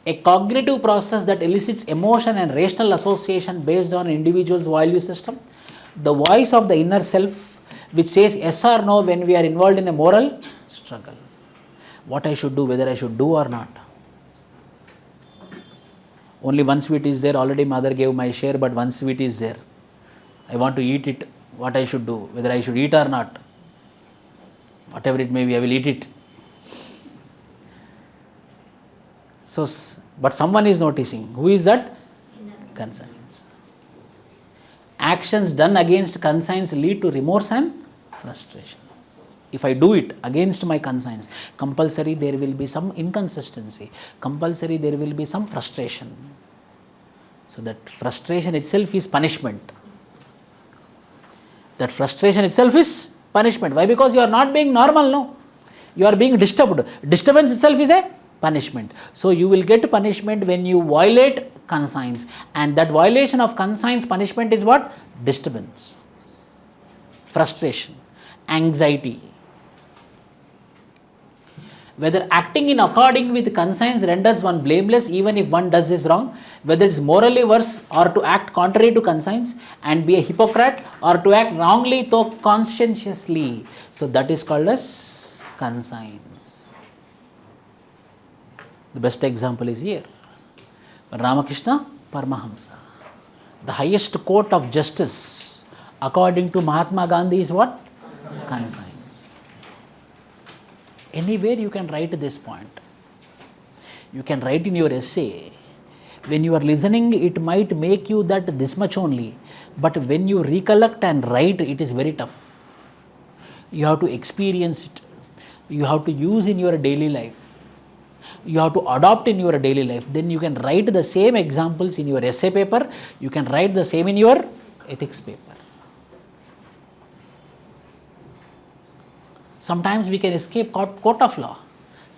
A cognitive process that elicits emotion and rational association based on an individual's value system. The voice of the inner self which says yes or no when we are involved in a moral struggle. What I should do, whether I should do or not. Only one sweet is there, already mother gave my share, but one sweet is there. I want to eat it, what I should do, whether I should eat or not. Whatever it may be, I will eat it. So, but someone is noticing. Who is that? Conscience. Actions done against conscience lead to remorse and frustration. If I do it against my conscience, compulsory there will be some inconsistency. Compulsory there will be some frustration. So that frustration itself is punishment. That frustration itself is punishment. Why? Because you are not being normal, no. You are being disturbed. Disturbance itself is a punishment. So you will get punishment when you violate conscience. And that violation of conscience punishment is what? Disturbance, frustration, anxiety. Whether acting in according with conscience renders one blameless even if one does is wrong, whether it's morally worse or to act contrary to conscience and be a hypocrite, or to act wrongly though conscientiously. So that is called as conscience. The best example is here. Ramakrishna Paramahamsa. The highest court of justice, according to Mahatma Gandhi, is what? Conscience. Anywhere you can write this point. You can write in your essay. When you are listening, it might make you that this much only. But when you recollect and write, it is very tough. You have to experience it. You have to use in your daily life. You have to adopt in your daily life. Then you can write the same examples in your essay paper. You can write the same in your ethics paper. Sometimes we can escape court of law.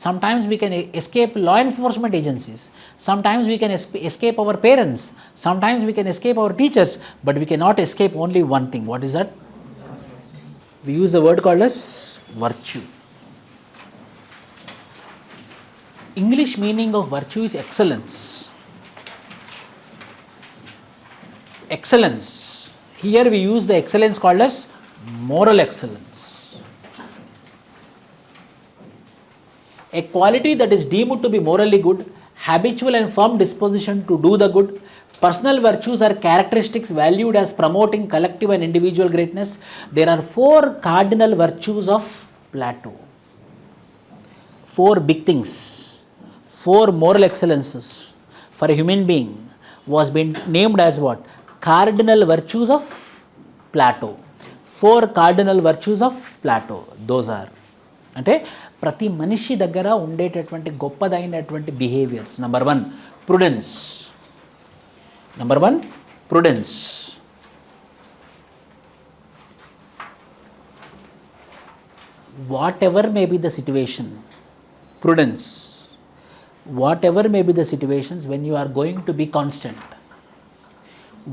Sometimes we can escape law enforcement agencies. Sometimes we can escape our parents. Sometimes we can escape our teachers. But we cannot escape only one thing. What is that? We use the word called as virtue. English meaning of virtue is excellence. Excellence. Here we use the excellence called as moral excellence. A quality that is deemed to be morally good, habitual and firm disposition to do the good. Personal virtues are characteristics valued as promoting collective and individual greatness. There are 4 cardinal virtues of Plato. 4 big things, 4 moral excellences for a human being was been named as what? Cardinal virtues of Plato. 4 cardinal virtues of Plato. Those are. అంటే ప్రతి మనిషి దగ్గర ఉండేటటువంటి గొప్పదైనటువంటి behaviours. Number 1 prudence. Number 1 prudence. Whatever may be the situation, prudence. Whatever may be the situations, when you are going to be constant,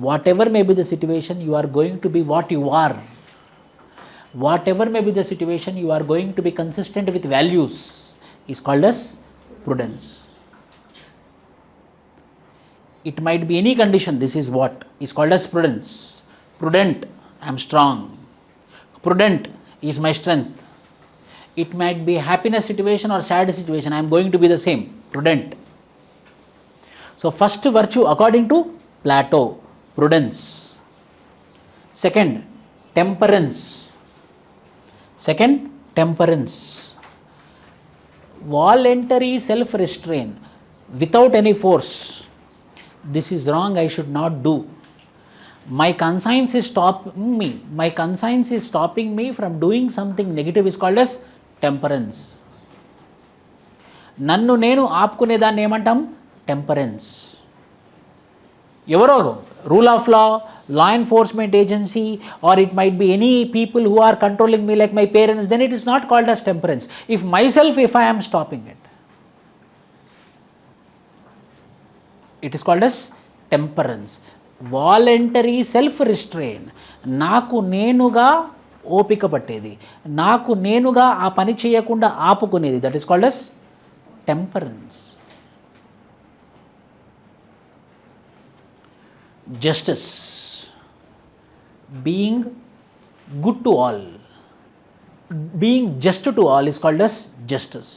whatever may be the situation, you are going to be what you are. Whatever may be the situation, you are going to be consistent with values, is called as prudence. It might be any condition. This is what is called as prudence. Prudent, I am strong. Prudent is my strength. It might be a happiness situation or sad situation. I am going to be the same. Prudent. So first virtue according to Plato, prudence. Second, temperance. Second, temperance. Voluntary self-restraint without any force. This is wrong, I should not do. My conscience is stopping me. My conscience is stopping me from doing something negative is called as temperance. నన్ను నేను ఆపుకునేదాన్ని ఏమంటాం? Temperance. ఎవరో rule of law enforcement agency, or it might be any people who are controlling me like my parents, then it is not called as temperance. If I am stopping it, it is called as temperance. Voluntary self restraint. నాకు నేనుగా ఓపిక పట్టేది, నాకు నేనుగా ఆ పని చేయకుండా ఆపుకునేది, that is called as temperance. Justice. Being good to all, being just to all is called as justice.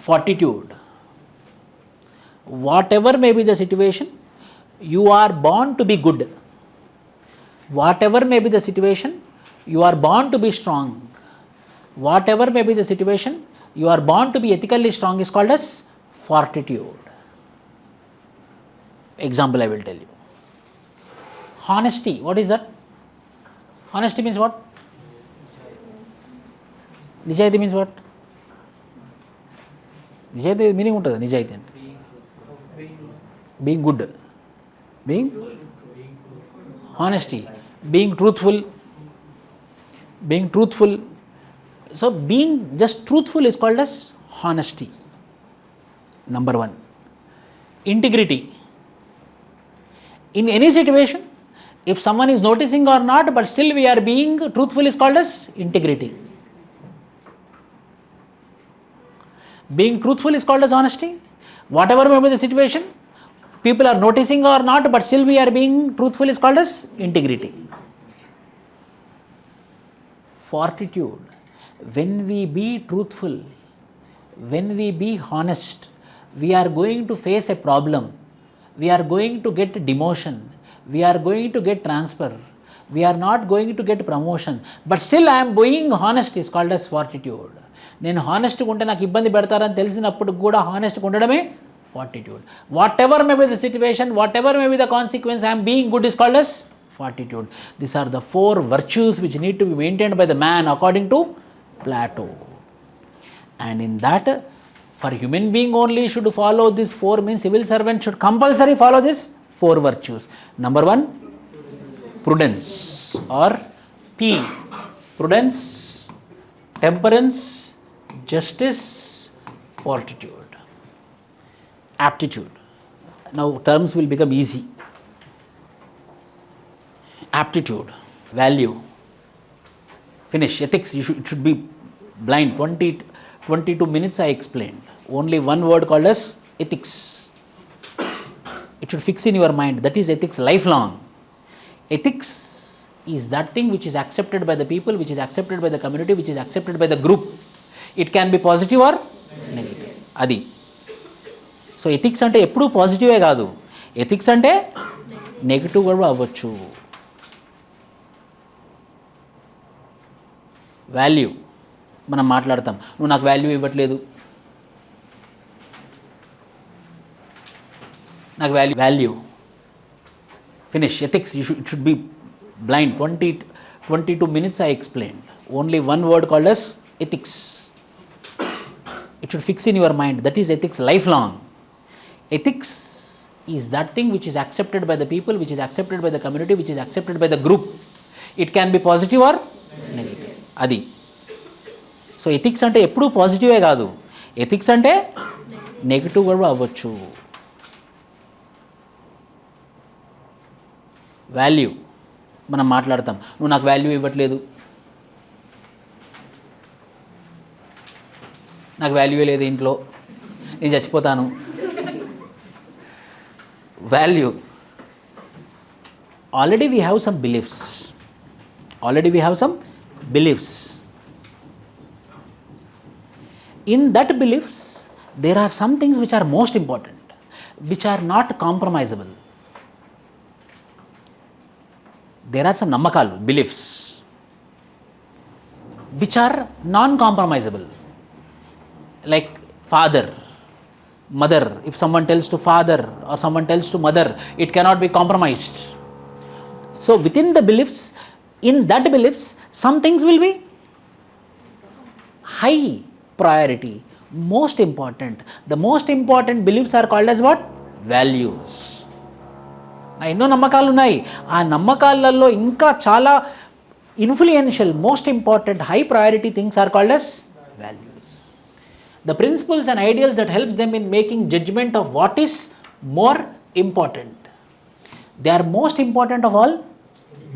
Fortitude. Whatever may be the situation, you are born to be good. Whatever may be the situation, you are born to be strong. Whatever may be the situation, you are born to be ethically strong is called as fortitude. Example I will tell you. Honesty. What is that? Honesty means what? నిజాయితీ means what? నిజాయితీ meaning ఉంటుంది. నిజాయితీ అంటే being good, being honesty, being truthful. So being just truthful is called as honesty. Number 1. Integrity. In any situation, if someone is noticing or not, but still we are being truthful is called as integrity. Being truthful is called as honesty. Whatever may be the situation, people are noticing or not, but still we are being truthful is called as integrity. Fortitude. When we be truthful, when we be honest, we are going to face a problem. we are going to get demotion, we are going to get transfer, we are not going to get promotion, but still I am being honest is called as fortitude. నేను హానెస్ట్గా ఉంటే నాకు ఇబ్బంది పెడతారని తెలిసినప్పుడు కూడా హానెస్ట్గా ఉండడమే fortitude. Whatever may be the situation, whatever may be the consequence, I am being good is called as fortitude. These are the 4 virtues which need to be maintained by the man according to Plato. And in that, for human being only should follow this 4, means civil servant should compulsory follow this 4 virtues. Number 1, prudence or P. Prudence, temperance, justice, fortitude. Aptitude. Now terms will become easy. Aptitude, value. Finish. Ethics, it should be blind. 22 minutes I explained. Only one word called as ethics. It should fix in your mind. That is ethics lifelong. Ethics is that thing which is accepted by the people, which is accepted by the community, which is accepted by the group. It can be positive or negative. Adi. So ethics అంటే ఎప్పుడూ పాజిటివే కాదు, ethics అంటే negative కూడా అవ్వచ్చు. Value మనం మాట్లాడతాం, నువ్వు నాకు వాల్యూ ఇవ్వట్లేదు, నాకు value finish. Ethics, it should be blind. 22 minutes I explained. Only one word called as ethics. It should fix in your mind. That is ethics lifelong. Ethics is that thing which is accepted by the people, which is accepted by the community, which is accepted by the group. It can be positive or negative. Adi. So ethics అంటే ఎప్పుడూ పాజిటివే కాదు, ethics అంటే negative కూడా అవ్వచ్చు. Value మనం మాట్లాడతాం, నువ్వు నాకు వాల్యూ ఇవ్వట్లేదు, నాకు వాల్యూ లేదు ఇంట్లో, నేను చచ్చిపోతాను. Value. Already we have some beliefs. In that beliefs, there are some things which are most important, which are not compromisable. There are some nammakalu, beliefs, which are non-compromisable. Like father, mother, if someone tells to father or someone tells to mother, it cannot be compromised. So within the beliefs, in that beliefs, some things will be high priority, most important. The most important beliefs are called as what? Values. ఎన్నో నమ్మకాలు ఉన్నాయి, ఆ నమ్మకాలలో ఇంకా చాలా influential, most important, high priority things are called as values. The principles and ideals that helps them in making judgment of what is more important. They are most important of all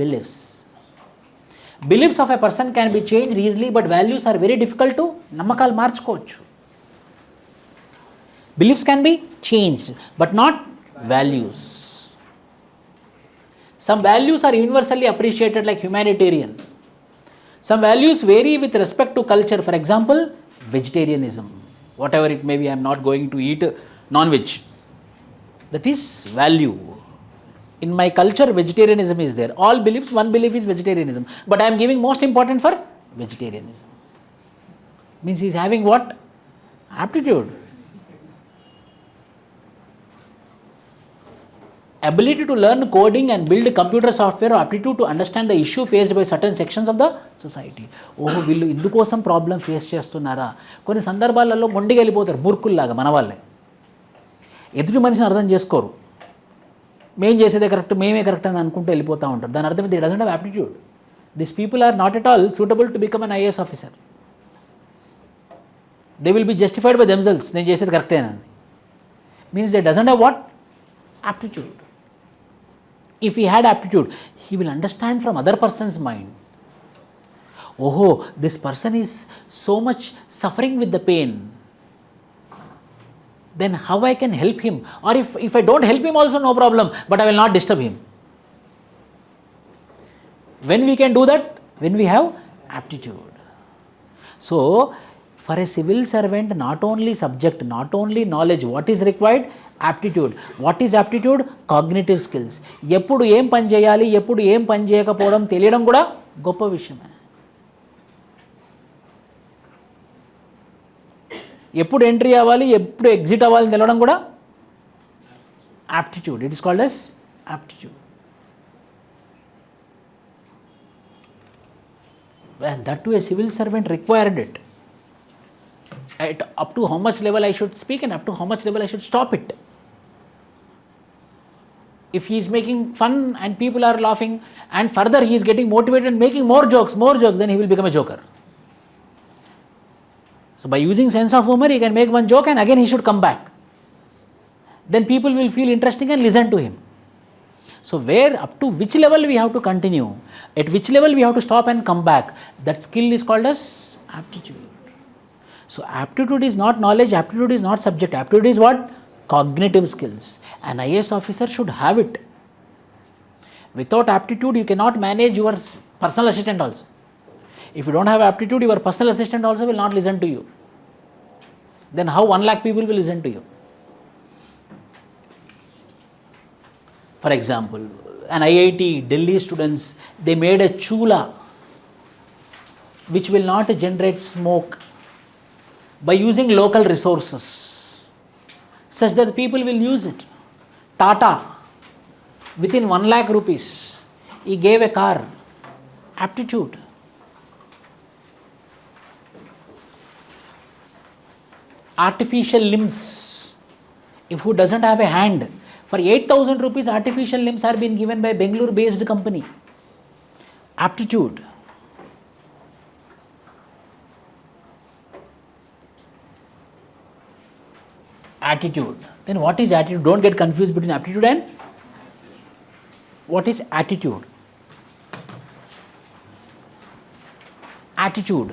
beliefs. Beliefs of a person can be changed easily, but values are very difficult to nammakalu marchukochu. Beliefs can be changed, but not values. Some values are universally appreciated, like humanitarian. Some values vary with respect to culture. For example, vegetarianism, whatever it may be, I am not going to eat non-veg. That is value. In my culture, vegetarianism is there. All beliefs, one belief is vegetarianism, but I am giving most important for vegetarianism. Means he is having what? Aptitude. Ability to learn coding and build computer software, or aptitude to understand the issue faced by certain sections of the society. ఓహో వీళ్ళు ఇందుకోసం problem face చేస్తున్నారా? కొన్ని సందర్భాలలో మొండిగా వెళ్ళిపోతారు, మూర్ఖుల్లాగా మన వాళ్ళే. ఎదుటి మనిషిని అర్థం చేసుకోరు, మేం చేసేదే కరెక్ట్, మేమే కరెక్ట్ అని అనుకుంటూ వెళ్ళిపోతూ ఉంటారు. దాని అర్థం ఇది doesn't have aptitude. These people are not at all suitable to become an IAS officer. They will be justified by themselves. నేను చేసేది కరెక్టేనని. Means they doesn't have what? Aptitude. If he had aptitude, he will understand from other person's mind. Oh, this person is so much suffering with the pain. Then how I can help him? Or if I don't help him also, no problem, but I will not disturb him. When we can do that? When we have aptitude. So, For a civil servant, not only subject, not only knowledge, what is required? Aptitude. What is aptitude? Cognitive skills. ఎప్పుడు ఏం పని చేయాలి, ఎప్పుడు ఏం పని చేయకపోవడం తెలియడం కూడా గొప్ప విషయమే. ఎప్పుడు ఎంట్రీ అవ్వాలి, ఎప్పుడు ఎగ్జిట్ అవ్వాలని తెలవడం కూడా aptitude. It is called as aptitude. And that too a civil servant required it. At up to how much level I should speak and up to how much level I should stop it. If he is making fun and people are laughing and further he is getting motivated and making more jokes, then he will become a joker. So by using sense of humor he can make one joke and again he should come back. Then people will feel interesting and listen to him. So where up to which level we have to continue, at which level we have to stop and come back, that skill is called as aptitude. So aptitude is not knowledge, aptitude is not subject, aptitude is what? Cognitive skills. An IAS officer should have it. Without aptitude you cannot manage your personal assistant also. If you don't have aptitude, your personal assistant also will not listen to you. Then how 1 lakh people will listen to you? For example, an IIT Delhi students, they made a chula which will not generate smoke by using local resources such that people will use it. Tata, within 1 lakh rupees, he gave a car. Aptitude. Artificial limbs. If who doesn't have a hand, for 8,000 rupees artificial limbs are being given by Bangalore based company. Aptitude. Attitude. Then what is attitude? Don't get confused between aptitude and what is attitude. Attitude.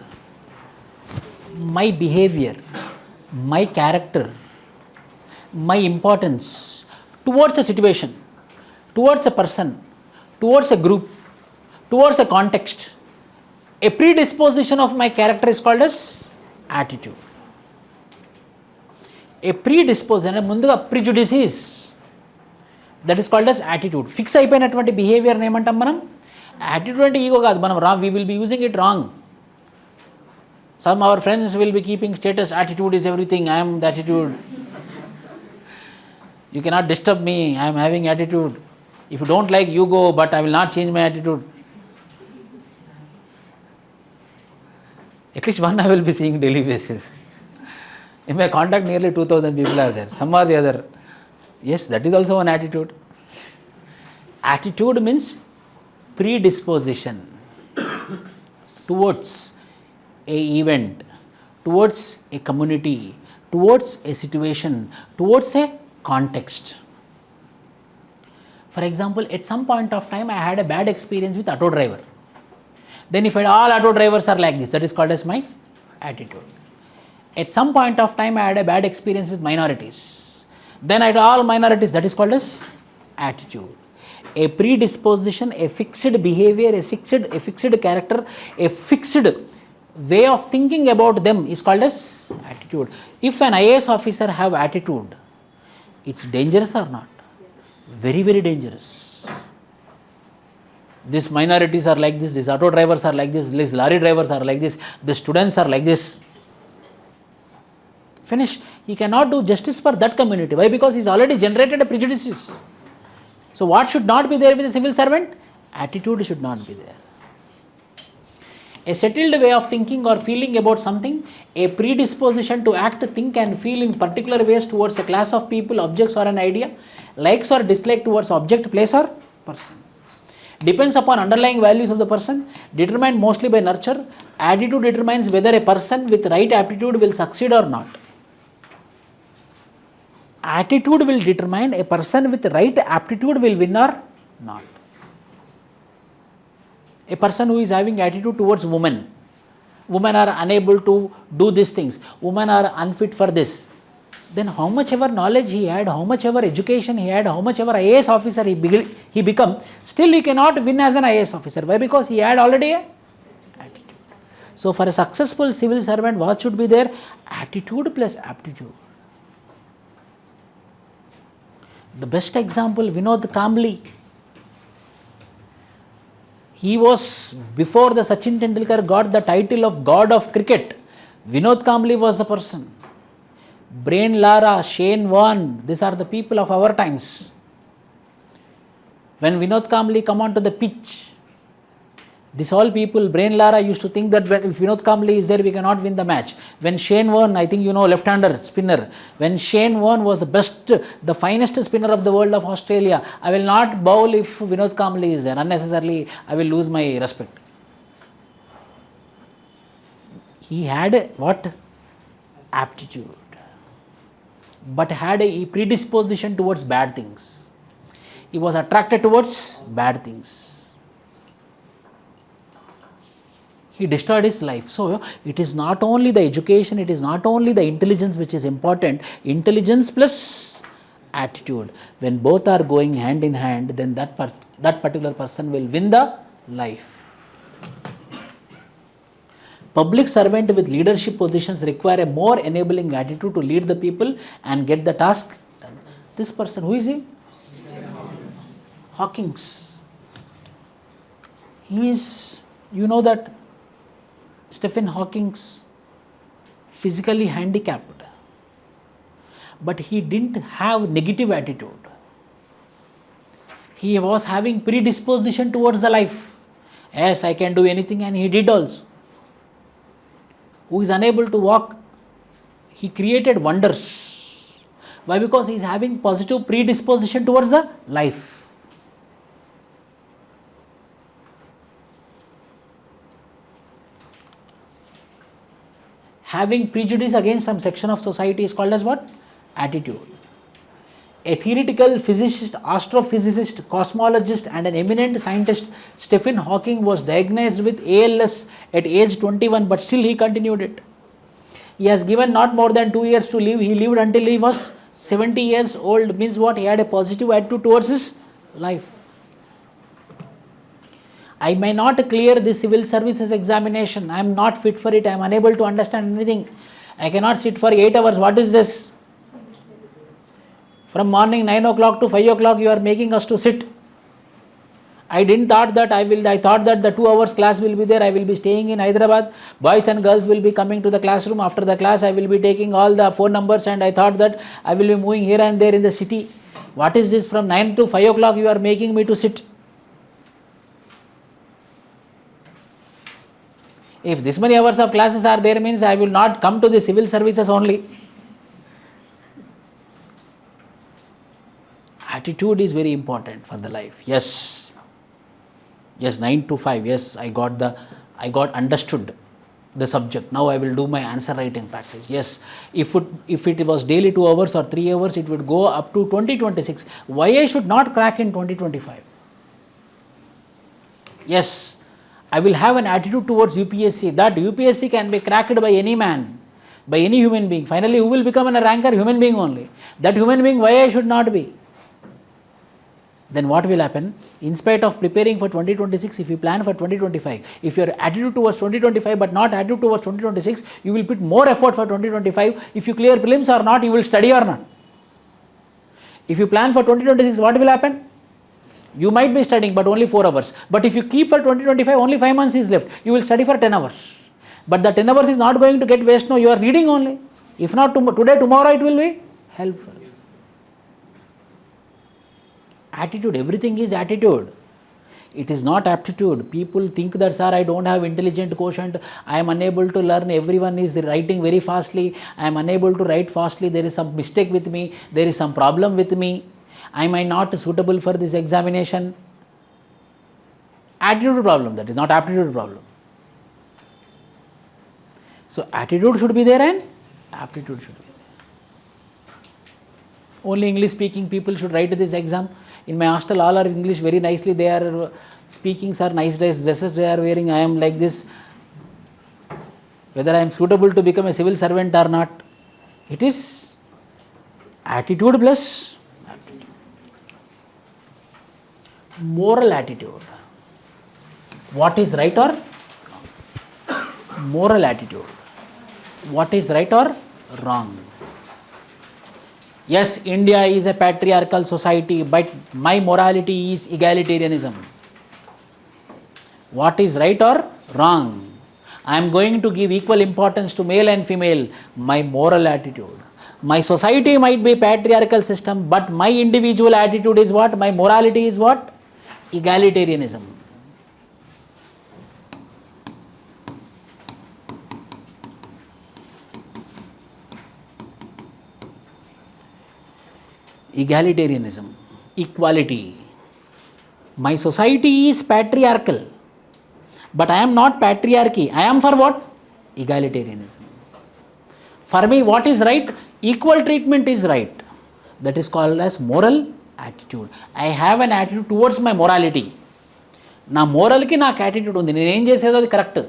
My behavior, my character, my importance towards a situation, towards a person, towards a group, towards a context. A predisposition of my character is called as attitude. A predisposition, ముందుగా prejudices, that is called as attitude. Fix అయిపోయినటువంటి behaviour ఏమంటాం మనం? Attitude అంటే ego కాదు, మనం we will be using it wrong. Some our friends will be keeping status, attitude is everything, I am the attitude. You cannot disturb me, I am having attitude. If you don't like, you go, but I will not change my attitude. At least one I will be seeing daily basis. In my contact, nearly 2,000 people are there, some or the other. Yes, that is also an attitude. Attitude means predisposition towards a event, towards a community, towards a situation, towards a context. For example, at some point of time I had a bad experience with auto driver. Then if all auto drivers are like this, that is called as my attitude. At some point of time I had a bad experience with minorities. Then at all minorities, that is called as attitude. A predisposition, a fixed behavior, a fixed character, a fixed way of thinking about them is called as attitude. If an IAS officer have attitude, it's dangerous or not? Very, very dangerous. These minorities are like this, these auto drivers are like this, these lorry drivers are like this, the students are like this. Finish. He cannot do justice for that community. Why? Because he's already generated a prejudices. So what should not be there with a civil servant? Attitude should not be there. A settled way of thinking or feeling about something, a predisposition to act, think and feel in particular ways towards a class of people, objects or an idea, likes or dislike towards object, place or person. Depends upon underlying values of the person, determined mostly by nurture. Attitude determines whether a person with right aptitude will succeed or not. Attitude will determine a person with right aptitude will win or not. A person who is having attitude towards women are unable to do these things, women are unfit for this, then how much ever knowledge he had, how much ever education he had, how much ever IAS officer he become, still he cannot win as an IAS officer. Why? Because he had already a attitude. So for a successful civil servant, what should be there? Attitude plus aptitude. The best example, Vinod Kambli. He was, before the Sachin Tendulkar got the title of God of Cricket, Vinod Kambli was the person. Brain Lara, Shane Warne, these are the people of our times. When Vinod Kambli come onto the pitch, these all people, Brain Lara used to think that if Vinod Kambli is there, we cannot win the match. When Shane Warne, I think you know, left-hander spinner, when Shane Warne was the best, the finest spinner of the world of Australia, I will not bowl if Vinod Kambli is there. Unnecessarily, I will lose my respect. He had what? Aptitude. But had a predisposition towards bad things. He was attracted towards bad things. He destroyed his life. So it is not only the education, it is not only the intelligence which is important. Intelligence plus attitude. When both are going hand in hand, then that particular person will win the life. Public servant with leadership positions require a more enabling attitude to lead the people and get the task done. This person, who is he? Hawkins. He is, you know that Stephen Hawking, physically handicapped, but he didn't have negative attitude. He was having predisposition towards the life. Yes, I can do anything, and he did also. Who is unable to walk, he created wonders. Why? Because he is having positive predisposition towards the life. Having prejudice against some section of society is called as what? Attitude. A theoretical physicist, astrophysicist, cosmologist and an eminent scientist, Stephen Hawking, was diagnosed with ALS at age 21, but still he continued it. He has given not more than 2 years to live. He lived until he was 70 years old. Means what? He had a positive attitude towards his life. I may not clear the civil services examination. I am not fit for it. I am unable to understand anything. I cannot sit for 8 hours. What is this? From morning 9 o'clock to 5 o'clock you are making us to sit. I didn't thought that I thought that the 2 hours class will be there. I will be staying in Hyderabad. Boys and girls will be coming to the classroom. After the class I will be taking all the phone numbers, and I thought that I will be moving here and there in the city. What is this? From 9 to 5 o'clock you are making me to sit. If this many hours of classes are there, means I will not come to the civil services only. Attitude is very important for the life. Yes, 9 to 5. Yes, I got understood the subject. Now I will do my answer writing practice. Yes, if it was daily 2 hours or 3 hours, it would go up to 2026. Why I should not crack in 2025? Yes, I will have an attitude towards UPSC. That UPSC can be cracked by any man, by any human being. Finally, who will become a ranker? Human being only. That human being, why I should not be? Then what will happen? In spite of preparing for 2026, if you plan for 2025, if your attitude towards 2025 but not attitude towards 2026, you will put more effort for 2025. If you clear prelims or not, you will study or not. If you plan for 2026, what will happen? You might be studying but only 4 hours. But if you keep for 2025, only 5 months is left. You will study for 10 hours. But the 10 hours is not going to get waste. No, you are reading only. If not today, tomorrow it will be helpful. Attitude, everything is attitude. It is not aptitude. People think that, sir, I don't have intelligent quotient. I am unable to learn. Everyone is writing very fastly. I am unable to write fastly. There is some mistake with me. There is some problem with me. I am not suitable for this examination. Attitude problem, that is not aptitude problem. So attitude should be there and aptitude should be there. Only English speaking people should write this exam. In my hostel, all are English very nicely. They are speaking, sir, nice dresses they are wearing. I am like this. Whether I am suitable to become a civil servant or not, it is attitude plus aptitude. Moral attitude. What is right or wrong? moral attitude. What is right or wrong? Yes, India is a patriarchal society, but my morality is egalitarianism. What is right or wrong? I am going to give equal importance to male and female. My moral attitude. My society might be patriarchal system, but my individual attitude is what? My morality is what? Egalitarianism. Egalitarianism, equality. My society is patriarchal, but I am not patriarchy. I am for what? Egalitarianism. For me, what is right? Equal treatment is right. That is called as moral attitude. I have an attitude towards my morality. నా మోరల్కి నాకు attitude ఉంది. నేనేం చేసేదో అది correct.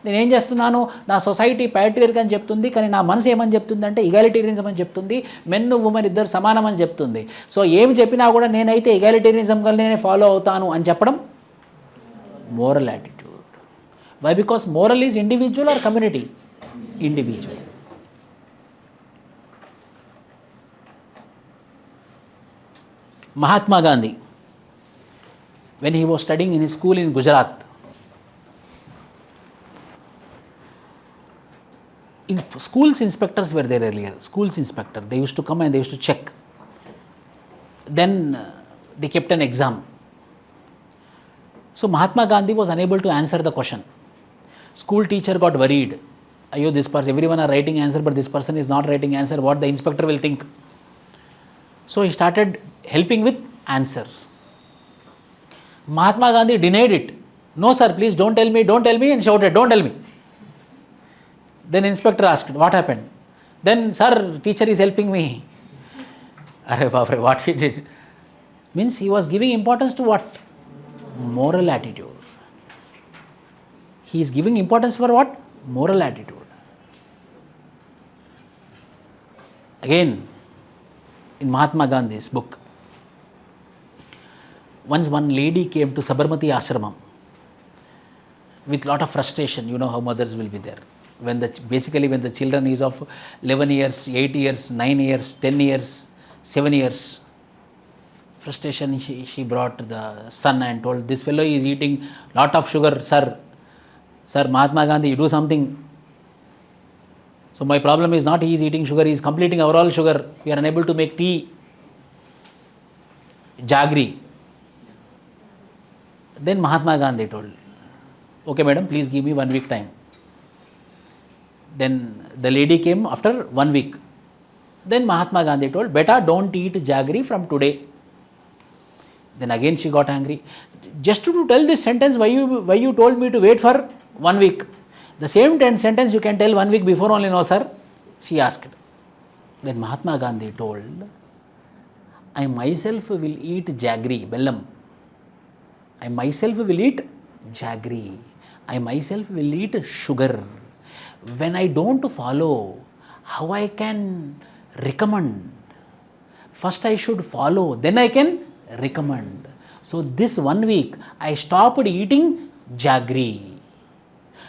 నేనేం చేస్తున్నాను, నా society ప్యాట్రియర్క్ అని చెప్తుంది, కానీ నా మనసు ఏమని చెప్తుంది అంటే ఇగాలిటేరియనిజం అని చెప్తుంది. మెన్ ఉమెన్ ఇద్దరు సమానం అని చెప్తుంది. సో ఏమి చెప్పినా కూడా నేనైతే ఇగాలిటేరియనిజం నేనే ఫాలో అవుతాను అని చెప్పడం moral attitude. Why? Because moral is individual or community? Individual. Mahatma Gandhi, when he was studying in his school in Gujarat, in schools inspectors were there earlier. Schools inspector, they used to come and they used to check. Then they kept an exam. So Mahatma Gandhi was unable to answer the question. School teacher got worried. Ayo, this person, everyone are writing answer, but this person is not writing answer. What the inspector will think? So he started helping with answer. Mahatma Gandhi denied it. No sir, please don't tell me, and shouted, don't tell me. Then inspector asked, what happened? Then, sir, teacher is helping me. Arre baapre, what he did? Means he was giving importance to what? Moral attitude. He is giving importance for what? Moral attitude. Again, in Mahatma Gandhi's book, once one lady came to Sabarmati Ashramam with lot of frustration. You know how mothers will be there. Basically when the children is of 11 years, 8 years, 9 years, 10 years, 7 years, frustration, she brought the son and told, this fellow is eating lot of sugar, sir. Sir, Mahatma Gandhi, you do something. So my problem is not he is eating sugar, he is completing our all sugar. We are unable to make tea, jaggery. Then Mahatma Gandhi told, okay madam, please give me 1 week time. Then the lady came after 1 week. Then Mahatma Gandhi told, beta, don't eat jaggery from today. Then again she got angry. Just to tell this sentence, why you told me to wait for 1 week? The same sentence you can tell 1 week before only, no sir? She asked. Then Mahatma Gandhi told, I myself will eat jaggery, bellam. I myself will eat jaggery. I myself will eat sugar. When I don't follow, how I can recommend? First I should follow, then I can recommend. So this 1 week, I stopped eating jaggery.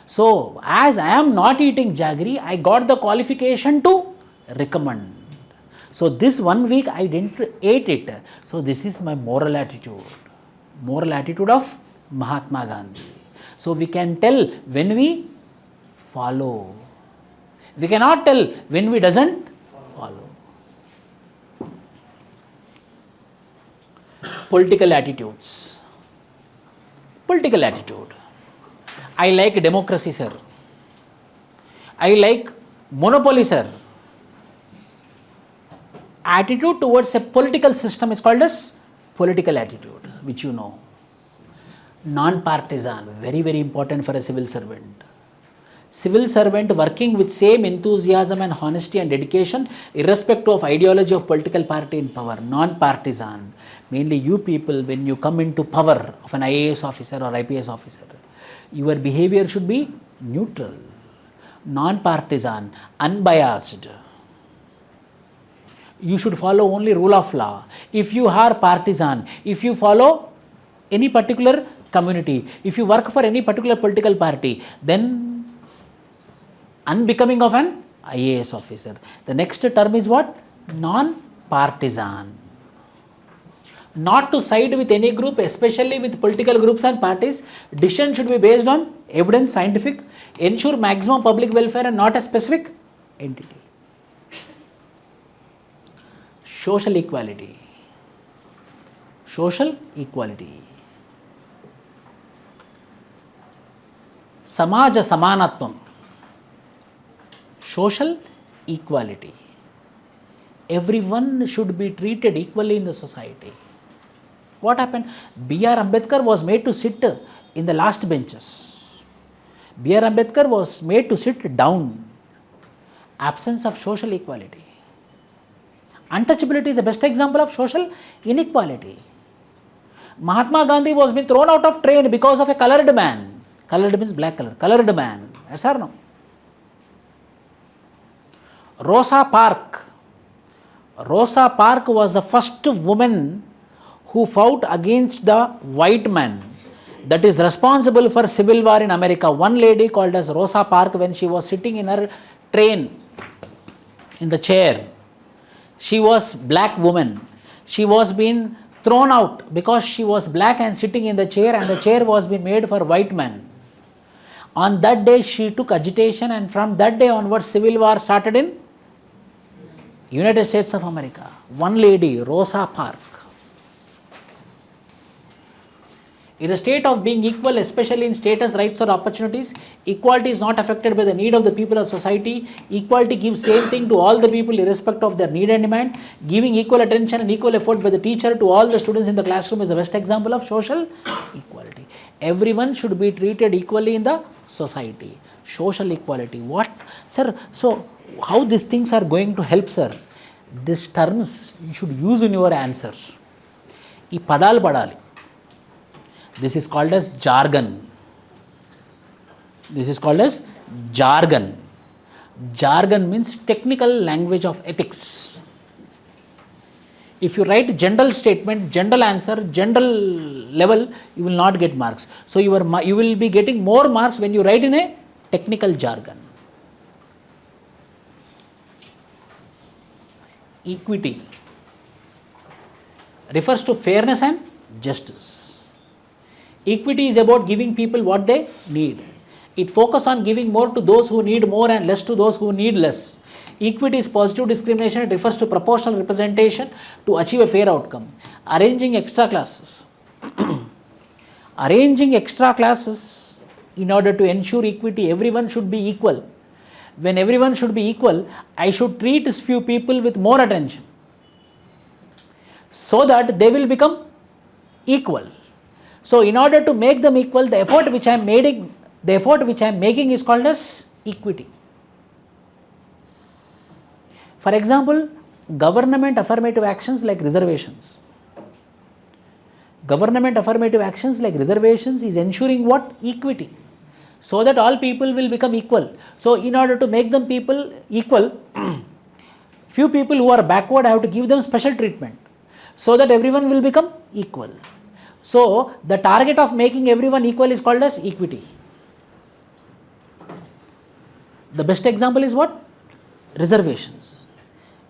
So as I am not eating jaggery, I got the qualification to recommend. So this 1 week I didn't eat it. So this is my moral attitude. Moral attitude of Mahatma Gandhi. So we can tell when we follow. We cannot tell when we doesn't follow. Political attitudes. Political attitude. I like democracy, sir. I like monopoly, sir. Attitude towards a political system is called as political attitude, which you know. Non-partisan, very, very important for a civil servant. Civil servant working with same enthusiasm and honesty and dedication, irrespective of ideology of political party in power. Non-partisan. Mainly you people, when you come into power of an IAS officer or IPS officer, your behavior should be neutral, non-partisan, unbiased. You should follow only rule of law. If you are partisan, if you follow any particular community, if you work for any particular political party, then unbecoming of an IAS officer. The next term is what? Non-partisan. Not to side with any group, especially with political groups and parties. Decision should be based on evidence, scientific, ensure maximum public welfare and not a specific entity. Social equality. Social equality. Samaja samanatvam. Social equality. Everyone should be treated equally in the society. What happened? B.R. Ambedkar was made to sit in the last benches. B.R. Ambedkar was made to sit down. Absence of social equality. Untouchability is the best example of social inequality. Mahatma Gandhi was being thrown out of train because of a colored man. Colored means black color. Colored man. Yes or no? Rosa Parks. Rosa Parks was the first woman who fought against the white man that is responsible for civil war in America. One lady called as Rosa Parks, when she was sitting in her train in the chair, she was black woman. She was being thrown out because she was black and sitting in the chair, and the chair was being made for white man. On that day she took agitation, and from that day onwards civil war started in United States of America. One lady, Rosa Parks. In a state of being equal, especially in status, rights or opportunities, equality is not affected by the need of the people of society. Equality gives same thing to all the people irrespective of their need and demand. Giving equal attention and equal effort by the teacher to all the students in the classroom is the best example of social equality. Everyone should be treated equally in the society. Social equality. What? Sir, so how these things are going to help, sir? These terms you should use in your answers. ఈ పదాలు పడాలి. This is called as jargon. This is called as jargon. Jargon means technical language of ethics. If you write general statement, general answer, general level, you will not get marks. So you will be getting more marks when you write in a technical jargon. Equity refers to fairness and justice. Equity is about giving people what they need. It focuses on giving more to those who need more and less to those who need less. Equity is positive discrimination. It refers to proportional representation to achieve a fair outcome. Arranging extra classes. Arranging extra classes in order to ensure equity. Everyone should be equal. When everyone should be equal, I should treat few people with more attention so that they will become equal. So in order to make them equal, the effort which I am making is called as equity. For example, government affirmative actions like reservations. Government affirmative actions like reservations is ensuring what? Equity. So that all people will become equal. So in order to make them people equal, few people who are backward, I have to give them special treatment so that everyone will become equal. So the target of making everyone equal is called as equity. The best example is what? Reservations.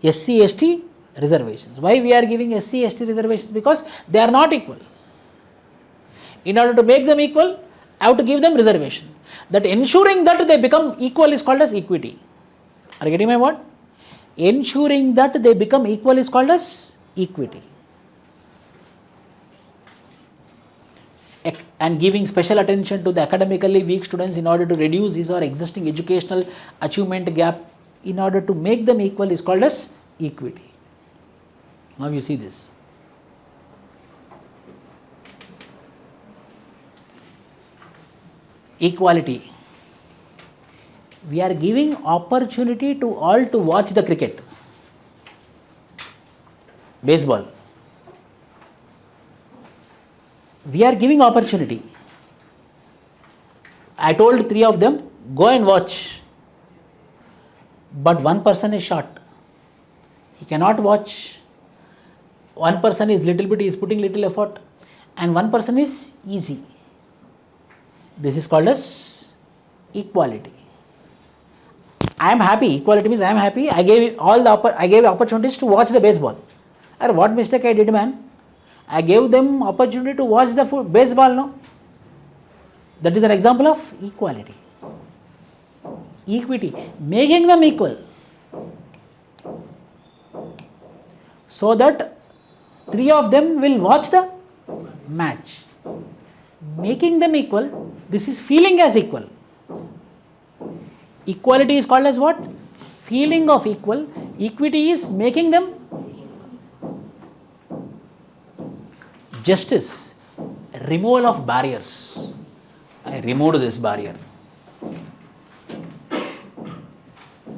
SC, ST reservations. Why we are giving SC, ST reservations? Because they are not equal. In order to make them equal, I have to give them reservation. That ensuring that they become equal is called as equity. Are you getting my word? Ensuring that they become equal is called as equity. And giving special attention to the academically weak students in order to reduce his or existing educational achievement gap in order to make them equal is called as equity. Now you see this. Equality. We are giving opportunity to all to watch the cricket, baseball. We are giving opportunity. I told 3 of them, go and watch. But one person is short. He cannot watch. One person is putting little effort, and one person is easy. This is called as equality. I am happy. Equality means I am happy. I gave opportunities to watch the baseball. Or what mistake I did, man? I gave them opportunity to watch the baseball. No, that is an example of equality. Equity, making them equal, so that three of them will watch the match. Making them equal. This is feeling as equal. Equality is called as what? Feeling of equal. Equity is making them. Justice, removal of barriers. I removed this barrier.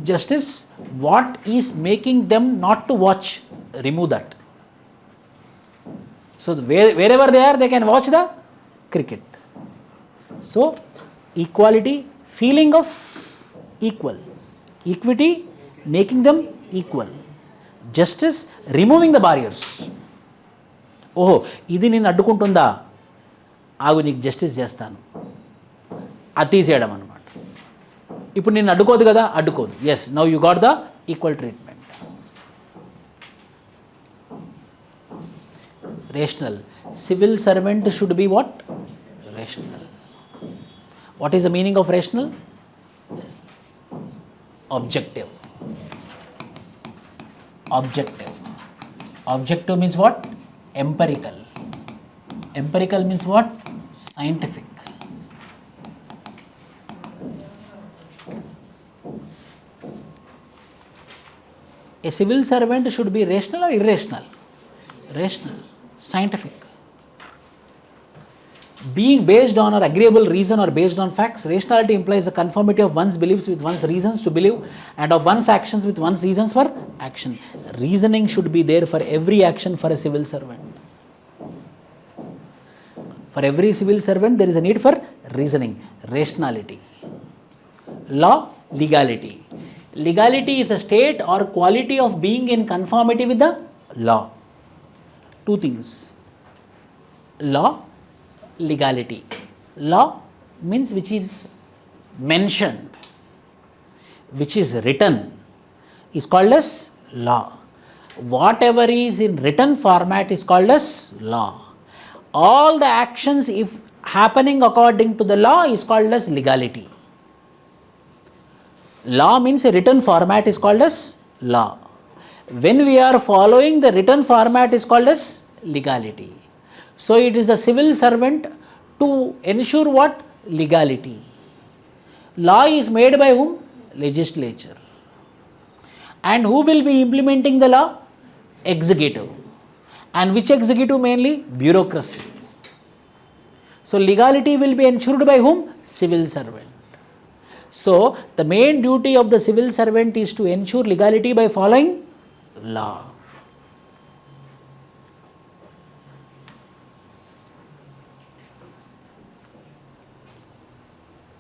Justice, what is making them not to watch? Remove that. So wherever they are, they can watch the cricket. So equality, feeling of equal. Equity, making them equal. Justice, removing the barriers. ఓహో ఇది నేను అడ్డుకుంటుందా, ఆగు నీకు justice చేస్తాను, అది తీసేయడం అనమాట. ఇప్పుడు నేను అడ్డుకోదు కదా, అడ్డుకోదు. Yes, now you got the equal treatment. Rational, civil servant should be what? Rational. What is the meaning of rational? objective. Objective means what? Empirical. Empirical means what? Scientific. A civil servant should be rational or irrational? Rational. Scientific. Being based on or agreeable reason or based on facts. Rationality implies the conformity of one's beliefs with one's reasons to believe and of one's actions with one's reasons for action. Reasoning should be there for every action for a civil servant. For every civil servant there is a need for reasoning, rationality. Law, legality. Legality is a state or quality of being in conformity with the law. Two things. Law, legality. Law means which is mentioned, which is written, is called as law. Whatever is in written format is called as law. All the actions if happening according to the law is called as legality. Law means a written format is called as law. When we are following the written format is called as legality. So it is a civil servant to ensure what? Legality. Law is made by whom? Legislature. And who will be implementing the law? Executive. And which executive mainly? Bureaucracy. So legality will be ensured by whom? Civil servant. So the main duty of the civil servant is to ensure legality by following law.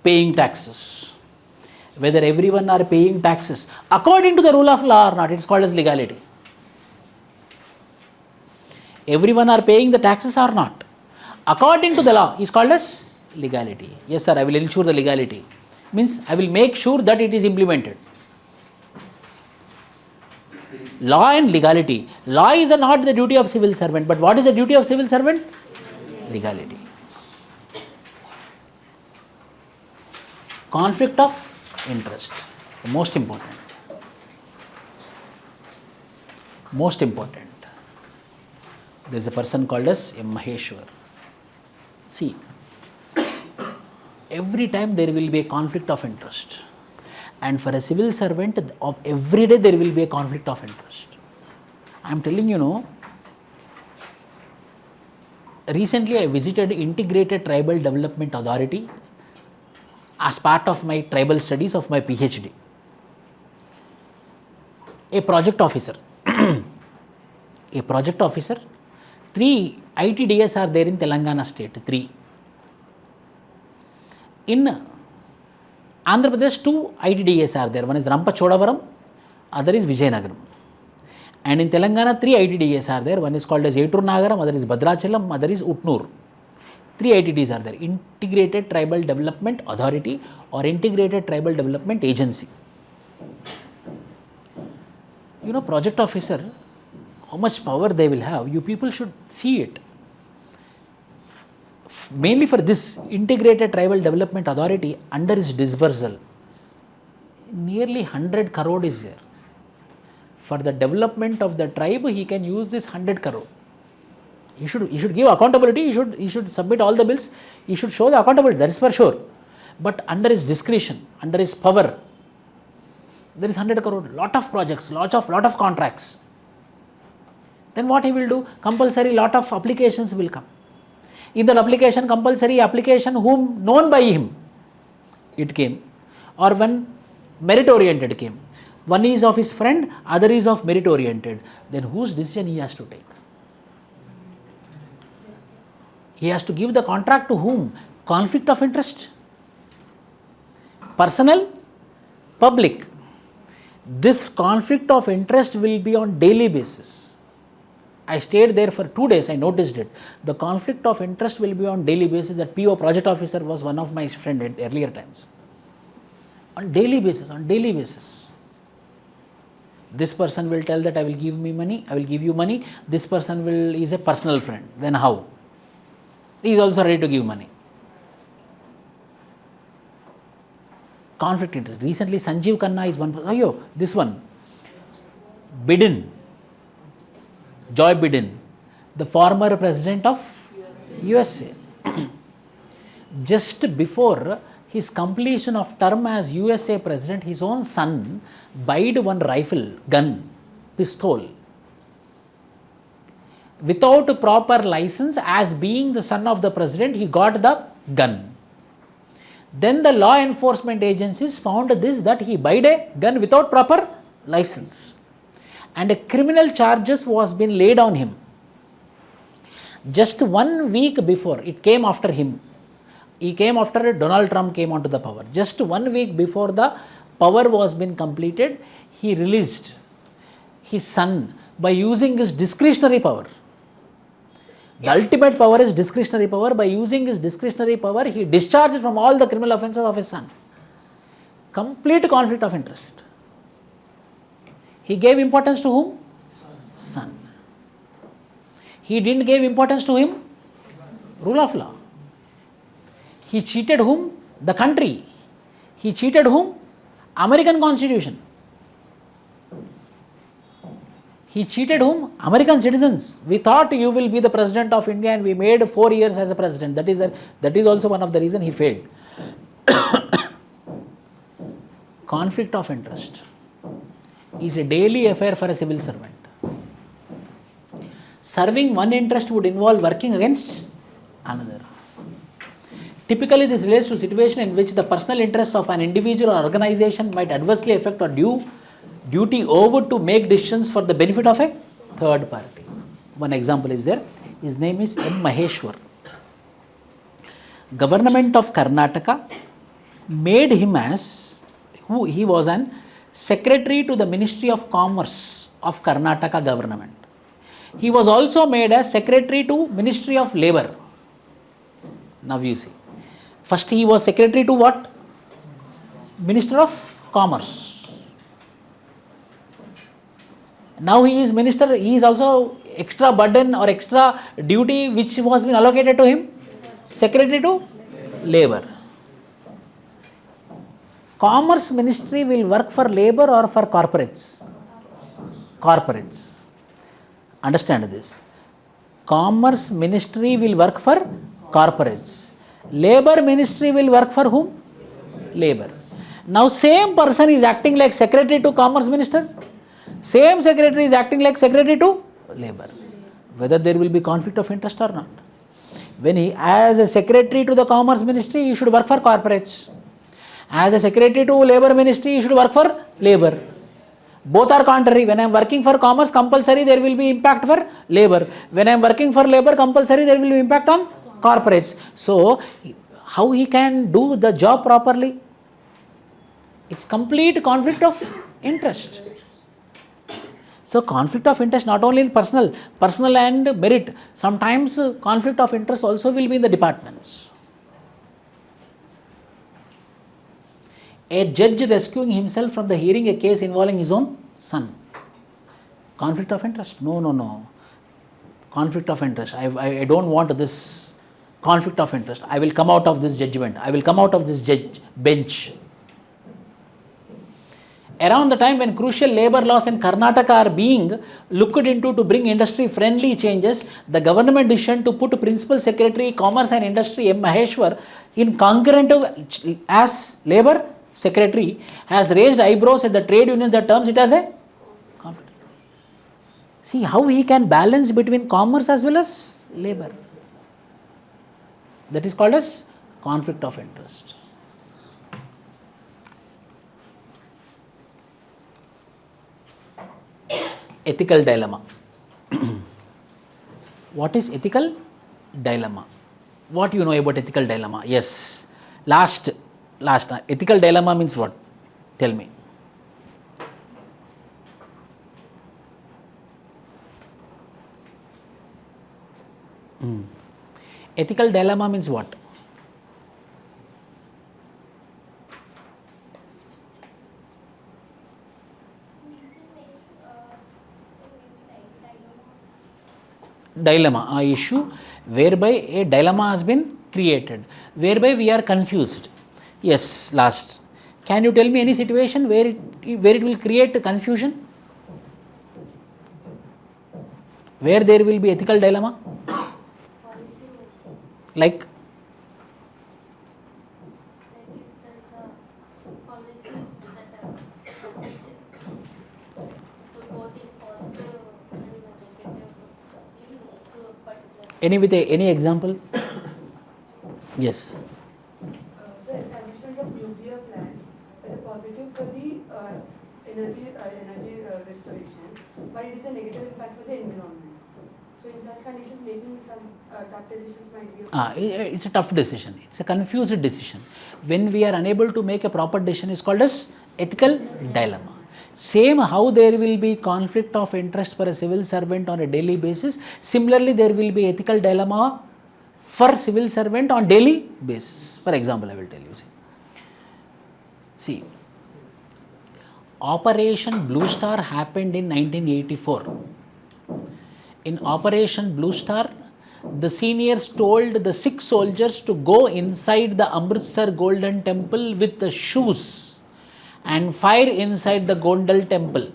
Paying taxes. Whether everyone are paying taxes according to the rule of law or not, it is called as legality. Everyone are paying the taxes or not, according to the law, is called as legality. Yes sir, I will ensure the legality. Means I will make sure that it is implemented. Law and legality. Law is not the duty of civil servant, but what is the duty of civil servant? Legality. Conflict of interest, most important. Most important. There is a person called as a Maheshwar. See, every time there will be a conflict of interest, and for a civil servant, of every day there will be a conflict of interest. I am telling you, no. Recently, I visited Integrated Tribal Development Authority as part of my tribal studies of my PhD. A project officer, 3 ITDS are there in Telangana state, 3. In Andhra Pradesh, 2 ITDS are there. One is Rampachodavaram, other is Vijayanagaram. And in Telangana, 3 ITDS are there. One is called as Etur Nagaram, other is Bhadrachalam, other is Utnur. 3 ITDs are there. Integrated Tribal Development Authority or Integrated Tribal Development Agency. Project officer, how much power they will have, you people should see it. Mainly for this Integrated Tribal Development Authority, under his disbursal, nearly 100 crore is there. For the development of the tribe, he can use this 100 crore. He should give accountability, he should submit all the bills, he should show the accountability, that is for sure. But under his discretion, under his power, there is 100 crore, lot of projects, lot of contracts. Then what he will do? Compulsory lot of applications will come. In the application, compulsory application whom known by him, it came. Or when merit oriented came. One is of his friend, other is of merit oriented. Then whose decision he has to take? He has to give the contract to whom? Conflict of interest. Personal, public. This conflict of interest will be on daily basis. I stayed there for 2 days, I noticed it. The conflict of interest will be on daily basis. That PO project officer was one of my friend at earlier times. On daily basis. This person will tell that I will give you money. This person is a personal friend. Then how? He is also ready to give money. Conflict interest. Recently Sanjeev Khanna is one person. This one. Biden. Joe Biden, the former president of USA. Just before his completion of term as USA president, his own son buyed one rifle, gun, pistol. Without proper license, as being the son of the president, he got the gun. Then the law enforcement agencies found that he bought a gun without proper license. And a criminal charges was been laid on him. Just 1 week before, it came after him. He came after Donald Trump came onto the power. Just 1 week before the power was been completed, he released his son by using his discretionary power. The ultimate power is discretionary power. By using his discretionary power, he discharged from all the criminal offences of his son. Complete conflict of interest. He gave importance to whom? Son. He didn't give importance to him? Rule of law. He cheated whom? The country. He cheated whom? American Constitution. He cheated whom? American citizens. We thought you will be the president of India and we made 4 years as a president. That is also one of the reasons he failed. Conflict of interest is a daily affair for a civil servant. Serving one interest would involve working against another. Typically, this relates to a situation in which the personal interests of an individual or organization might adversely affect or duty over to make decisions for the benefit of a third party. One example is there. His name is M. Maheshwar. Government of Karnataka made him he was an secretary to the Ministry of Commerce of Karnataka government. He was also made as secretary to Ministry of Labour. Now you see. First he was secretary to what? Minister of Commerce. Now he is minister, he is also extra burden or extra duty which was been allocated to him. Secretary to Labour. Commerce Ministry will work for labour or for corporates? Corporates. Understand this. Commerce Ministry will work for corporates. Labour Ministry will work for whom? Labour. Now same person is acting like secretary to Commerce Minister. Same secretary is acting like secretary to Labour. Whether there will be conflict of interest or not. When he, as a secretary to the Commerce Ministry, he should work for corporates. As a secretary to Labour Ministry, he should work for Labour. Both are contrary. When I am working for commerce, compulsory there will be impact for labour. When I am working for labour, compulsory there will be impact on corporates. So, how he can do the job properly? It's complete conflict of interest. So, conflict of interest not only in personal and merit. Sometimes conflict of interest also will be in the departments. A judge rescuing himself from the hearing a case involving his own son. Conflict of interest? No. Conflict of interest. I don't want this conflict of interest. I will come out of this judgment. I will come out of this bench. Around the time when crucial labor laws in Karnataka are being looked into to bring industry-friendly changes, the government decision to put Principal Secretary, Commerce and Industry M. Maheshwar in concurrent as Labor Secretary has raised eyebrows at the trade unions that terms it as a conflict. See how he can balance between commerce as well as labor. That is called as conflict of interest. Ethical dilemma. What is ethical dilemma? What you know about ethical dilemma? Yes. Last ethical dilemma means what? Tell me. Ethical dilemma means what? Dilemma, a issue whereby a dilemma has been created, whereby we are confused. Yes, last. Can you tell me any situation where it will create confusion? Where there will be ethical dilemma? Like? Any example? Yes. So establishment of nuclear plant is a positive for the energy restoration, but it is a negative impact for the environment. So in such conditions, making some tough decisions might be. It's a tough decision. It's a confused decision. When we are unable to make a proper decision, is called as ethical dilemma. Same how there will be conflict of interest for a civil servant on a daily basis. Similarly, there will be ethical dilemma for civil servant on daily basis. For example, I will tell you. See, Operation Blue Star happened in 1984. In Operation Blue Star, the seniors told the Sikh soldiers to go inside the Amritsar Golden Temple with the shoes and fire inside the Gondal temple.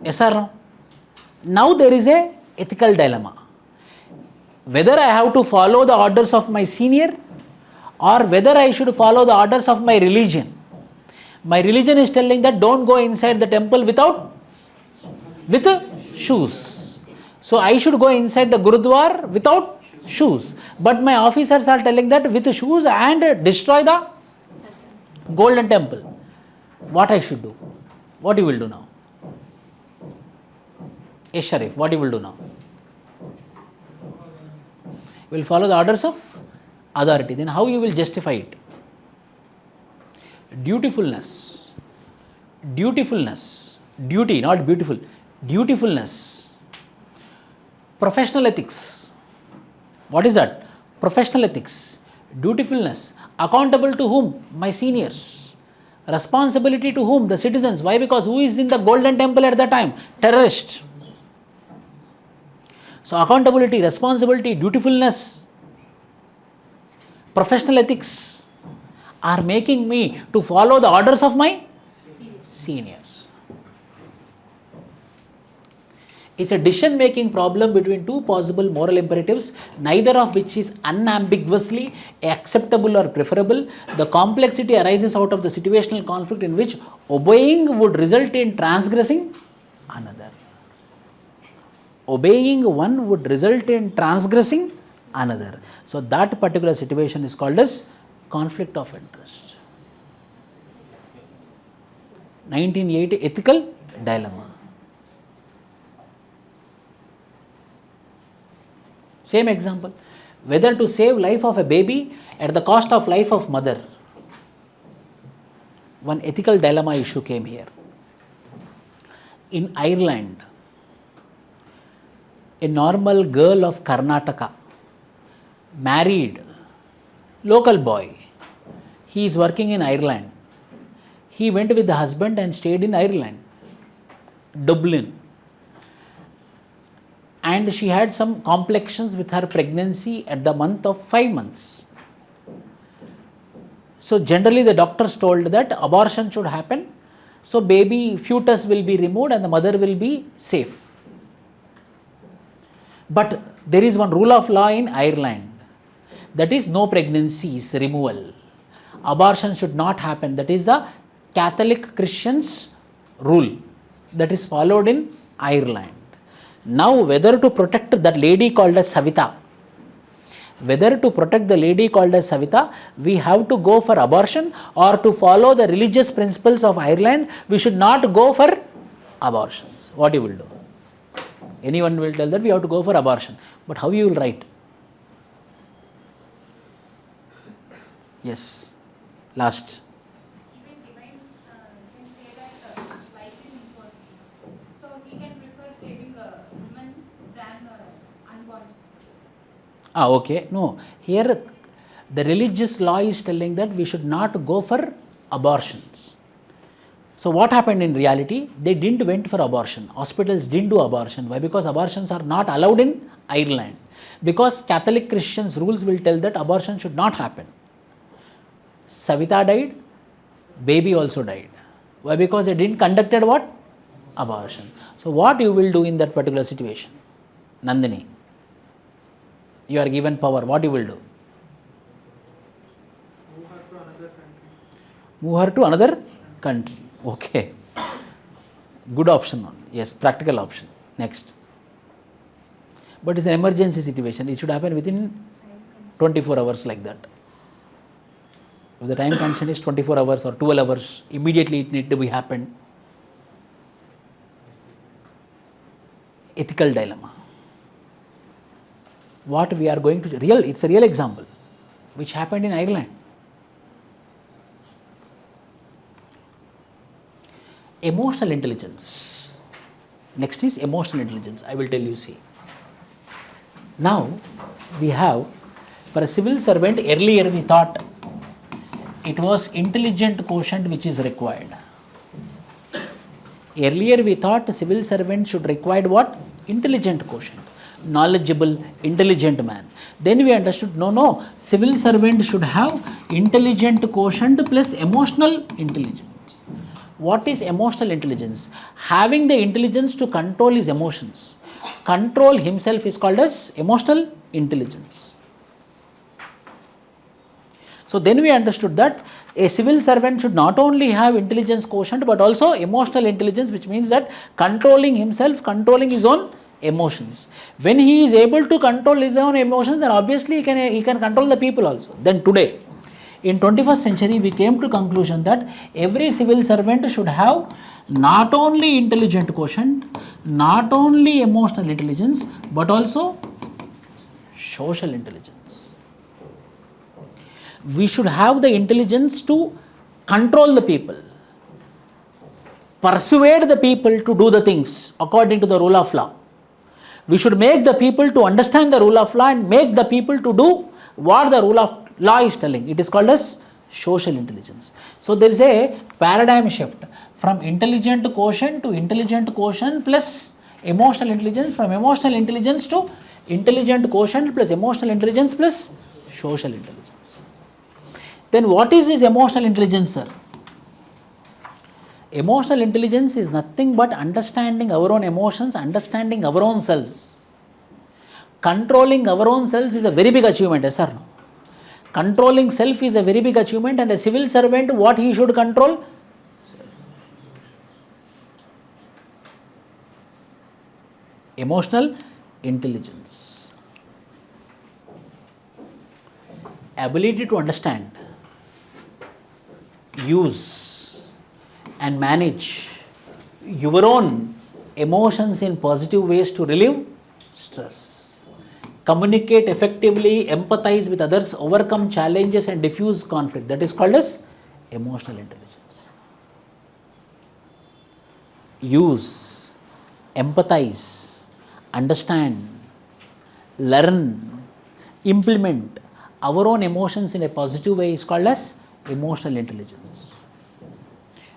Yes or no? Now there is a ethical dilemma. Whether I have to follow the orders of my senior or whether I should follow the orders of my religion. My religion is telling that don't go inside the temple with shoes. So I should go inside the Gurudwar without shoes. But my officers are telling that with shoes and destroy the Golden Temple. What I should do? What you will do now? Yes, Sharif, what you will do now? You will follow the orders of authority. Then how you will justify it? Dutifulness. Duty, not beautiful. Dutifulness. Professional ethics. What is that? Professional ethics. Dutifulness. Accountable to whom? My seniors. Responsibility to whom? The citizens. Why? Because who is in the Golden Temple at that time? Terrorist. So accountability, responsibility, dutifulness, professional ethics are making me to follow the orders of my seniors. It's a decision-making problem between two possible moral imperatives, neither of which is unambiguously acceptable or preferable. The complexity arises out of the situational conflict in which obeying would result in transgressing another. Obeying one would result in transgressing another. So that particular situation is called as conflict of interest. 1980 ethical dilemma. Same example, whether to save life of a baby at the cost of life of mother. One ethical dilemma issue came here. In Ireland, a normal girl of Karnataka married local boy he is working in Ireland. He went with the husband and stayed in Ireland, Dublin. And she had some complications with her pregnancy at the month of 5 months. So generally the doctors told that abortion should happen, so baby fetus will be removed and the mother will be safe. But there is one rule of law in Ireland, that is no pregnancies removal. Abortion should not happen. That is the Catholic Christians rule that is followed in Ireland. Now whether to protect that lady called as Savita, we have to go for abortion, or to follow the religious principles of Ireland, we should not go for abortions. What you will do? Anyone will tell that we have to go for abortion. But how you will write? Yes. Last. Even divine can say that life is important. So he can prefer saving a woman than unborn. Okay. No. Here the religious law is telling that we should not go for abortions. So what happened in reality? They didn't went for abortion. Hospitals didn't do abortion. Why? Because abortions are not allowed in Ireland. Because Catholic Christians rules will tell that abortion should not happen. Savita died, baby also died. Why? Because they didn't conducted what? Abortion. So what you will do in that particular situation? Nandini, you are given power, what you will do? Move her to another country. Okay. Good option. Yes, practical option. Next. But it's an emergency situation. It should happen within 24 hours like that. If the time constraint is 24 hours or 12 hours, immediately it need to be happened. Ethical dilemma. What we are going to it's a real example which happened in Ireland. Emotional intelligence. Next is emotional intelligence. I will tell you, see. Now we have, for a civil servant, earlier we thought it was intelligent quotient which is required. Earlier we thought a civil servant should require what? Intelligent quotient. Knowledgeable, intelligent man. Then we understood, no, civil servant should have intelligent quotient plus emotional intelligence. What is emotional intelligence? Having the intelligence to control his emotions. Control himself is called as emotional intelligence. So then we understood that a civil servant should not only have intelligence quotient but also emotional intelligence, which means that controlling himself, controlling his own emotions. When he is able to control his own emotions, then obviously he can control the people also. Then today, in 21st century, we came to conclusion that every civil servant should have not only intelligent quotient, not only emotional intelligence, but also social intelligence. We should have the intelligence to control the people, persuade the people to do the things according to the rule of law. We should make the people to understand the rule of law and make the people to do what the rule of law is telling. It is called as social intelligence. So there is a paradigm shift from intelligent quotient to intelligent quotient plus emotional intelligence, from emotional intelligence to intelligent quotient plus emotional intelligence plus social intelligence. Then what is this emotional intelligence, sir? Emotional intelligence is nothing but understanding our own emotions, understanding our own selves. Controlling our own selves is a very big achievement, yes or no? Controlling self is a very big achievement, and a civil servant, what he should control? Emotional intelligence. Ability to understand, use and manage your own emotions in positive ways to relieve stress. Communicate effectively, empathize with others, overcome challenges and diffuse conflict. That is called as emotional intelligence. Use, empathize, understand, learn, implement our own emotions in a positive way is called as Emotional intelligence.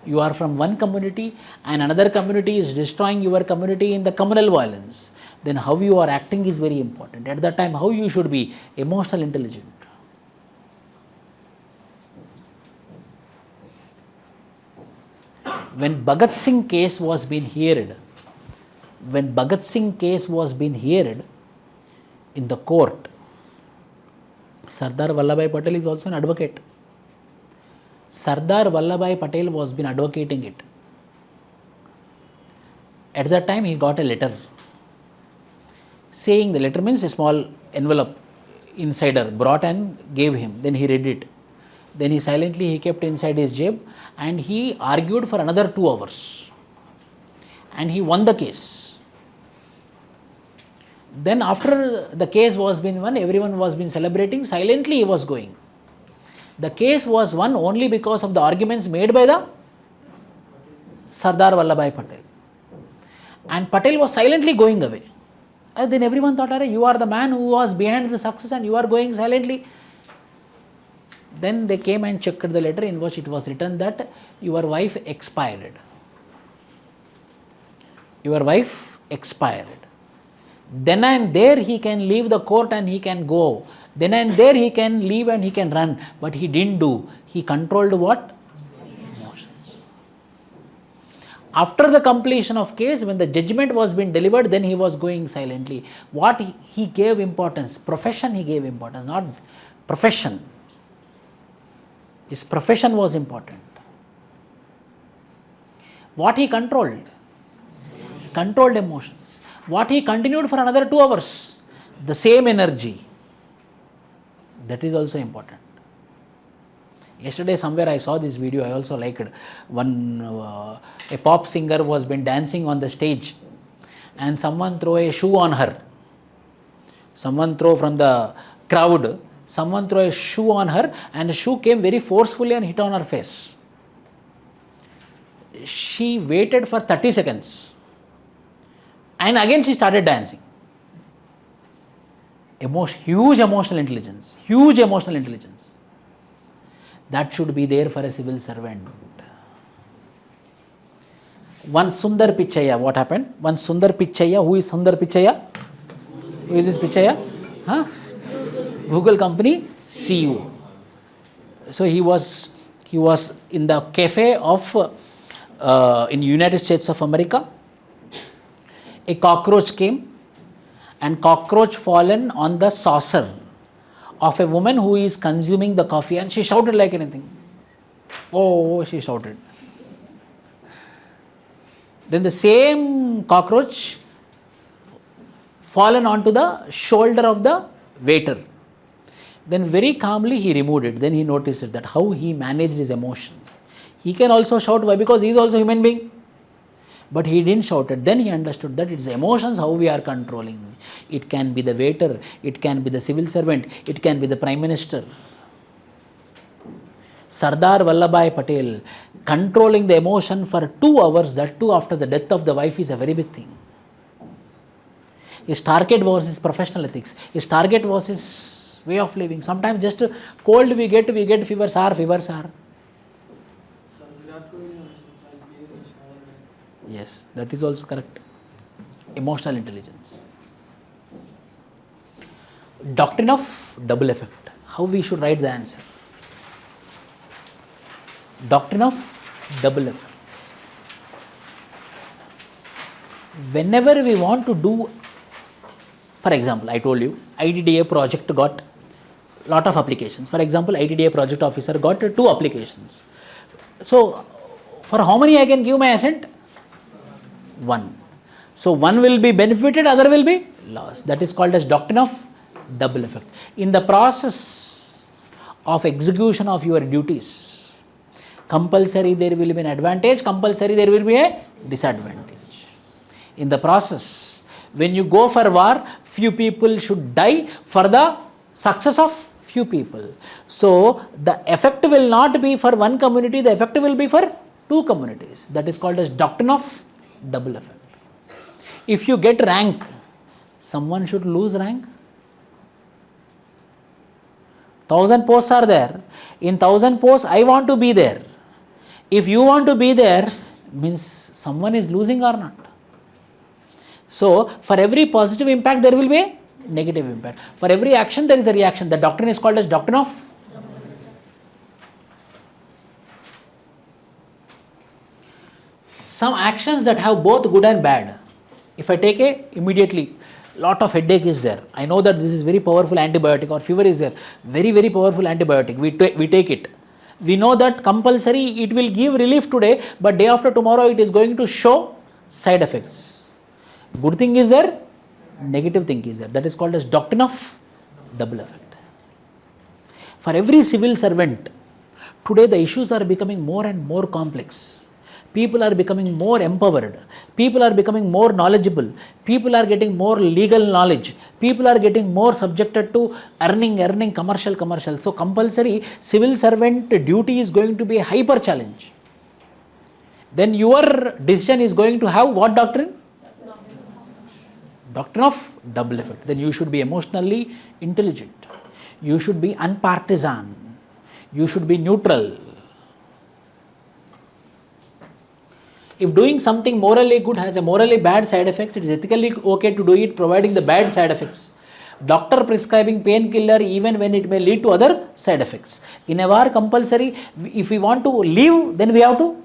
You are from one community and another community is destroying your community in the communal violence. Then how you are acting is very important. At that time, how you should be emotional intelligent. When Bhagat Singh case was being heard, in the court, Sardar Vallabhbhai Patel is also an advocate. Sardar Vallabhbhai Patel was been advocating it. At that time, he got a letter saying, the letter means a small envelope, insider brought and gave him. Then he read it. Then he silently kept inside his jib and he argued for another 2 hours. And he won the case. Then after the case was been won, everyone was been celebrating, silently he was going. The case was won only because of the arguments made by the Sardar Vallabhbhai Patel. And Patel was silently going away. And then everyone thought, you are the man who was behind the success and you are going silently. Then they came and checked the letter in which it was written that your wife expired. Your wife expired. Then and there he can leave the court and he can go. Then and there he can leave and he can run. But he didn't do. He controlled what? Emotions. After the completion of case, when the judgment was being delivered, then he was going silently. What he gave importance? Profession he gave importance, not profession. His profession was important. What he controlled? Controlled emotions. What he continued for another 2 hours? The same energy. That is also important. Yesterday somewhere I saw this video, I also liked one, a pop singer was been dancing on the stage and someone throw a shoe on her. Someone throw from the crowd, someone throw a shoe on her and the shoe came very forcefully and hit on her face. She waited for 30 seconds. And again she started dancing. Huge emotional intelligence. Huge emotional intelligence. That should be there for a civil servant. One Sundar Pichaiya, what happened? One Sundar Pichaiya, who is Sundar Pichaiya? Who is this Pichaiya? Google company CEO. So he was in the cafe of in United States of America. A cockroach came and cockroach fallen on the saucer of a woman who is consuming the coffee and she shouted like anything. Oh, she shouted. Then the same cockroach fallen onto the shoulder of the waiter. Then very calmly he removed it. Then he noticed that how he managed his emotion. He can also shout. Why? Because he is also a human being. But he didn't shout it. Then he understood that it's emotions how we are controlling. It can be the waiter, it can be the civil servant, it can be the Prime Minister. Sardar Vallabhbhai Patel controlling the emotion for 2 hours, that too after the death of the wife, is a very big thing. His target was his professional ethics. His target was his way of living. Sometimes just cold we get fevers are. Yes, that is also correct. Emotional intelligence. Doctrine of double effect. How we should write the answer? Doctrine of double effect. Whenever we want to do, for example, I told you, IDDA project got lot of applications. For example, IDDA project officer got 2 applications. So, for how many I can give my assent? 1. So, one will be benefited, other will be lost. That is called as doctrine of double effect. In the process of execution of your duties, compulsory there will be an advantage, compulsory there will be a disadvantage. In the process, when you go for war, few people should die for the success of few people. So, the effect will not be for one community, the effect will be for 2 communities. That is called as doctrine of double effect. If you get rank, someone should lose rank. 1,000 posts are there. In 1,000 posts, I want to be there. If you want to be there, means someone is losing or not. So, for every positive impact, there will be a negative impact. For every action, there is a reaction. The doctrine is called as doctrine of. Some actions that have both good and bad. If I take immediately, lot of headache is there. I know that this is very powerful antibiotic, or fever is there. Very, very powerful antibiotic. We take it. We know that compulsory it will give relief today, but day after tomorrow it is going to show side effects. Good thing is there, negative thing is there. That is called as doctrine of double effect. For every civil servant, today the issues are becoming more and more complex. People are becoming more empowered. People are becoming more knowledgeable. People are getting more legal knowledge. People are getting more subjected to earning, commercial. So compulsory civil servant duty is going to be a hyper challenge. Then your decision is going to have what doctrine? Doctrine of double effect. Then you should be emotionally intelligent. You should be unpartisan. You should be neutral. If doing something morally good has a morally bad side effects, it is ethically okay to do it providing the bad side effects. Doctor prescribing painkiller even when it may lead to other side effects. In a war compulsory, if we want to live, then we have to.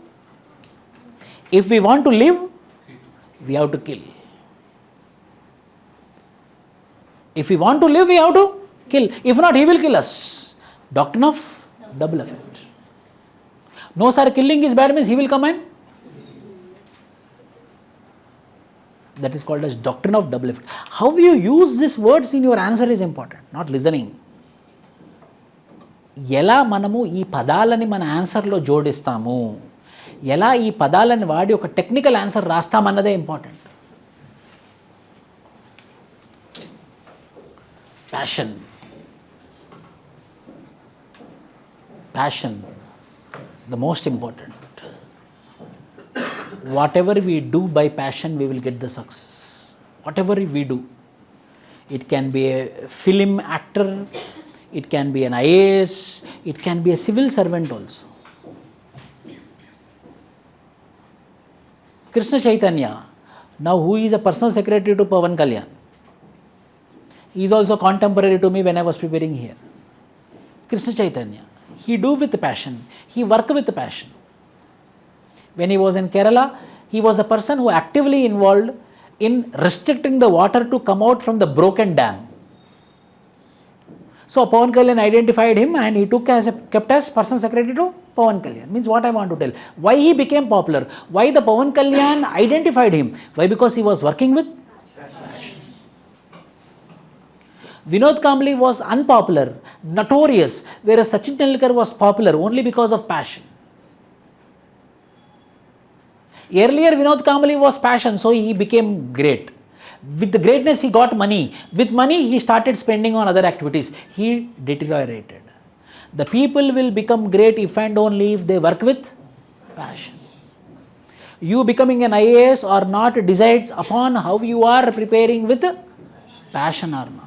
If we want to live, we have to kill. If we want to live, we have to kill. If not, he will kill us. Doctrine of double effect. No sir, killing is bad means he will come and. That is called as doctrine of double effect. How you use these words in your answer is important, not listening. ఎలా మనము ఈ పదాలని మన ఆన్సర్లో జోడిస్తాము, ఎలా ఈ పదాలని వాడి ఒక టెక్నికల్ ఆన్సర్ రాస్తామన్నదే important. Passion, the most important. Whatever we do by passion, we will get the success. Whatever we do. It can be a film actor, it can be an IAS, it can be a civil servant also. Krishna Chaitanya, now who is a personal secretary to Pawan Kalyan? He is also contemporary to me when I was preparing here. Krishna Chaitanya, he do with passion, he work with passion. When he was in Kerala, he was a person who actively involved in restricting the water to come out from the broken dam. So Pawan Kalyan identified him and he kept as personal secretary to Pawan Kalyan. Means what I want to tell. Why he became popular? Why the Pawan Kalyan identified him? Why? Because he was working with passion. Vinod Kambli was unpopular, notorious, whereas Sachin Tendulkar was popular only because of passion. Earlier Vinod Kambli was passion, so he became great. With the greatness he got money. With money he started spending on other activities. He deteriorated. The people will become great if and only if they work with passion. You becoming an IAS or not decides upon how you are preparing with passion or not.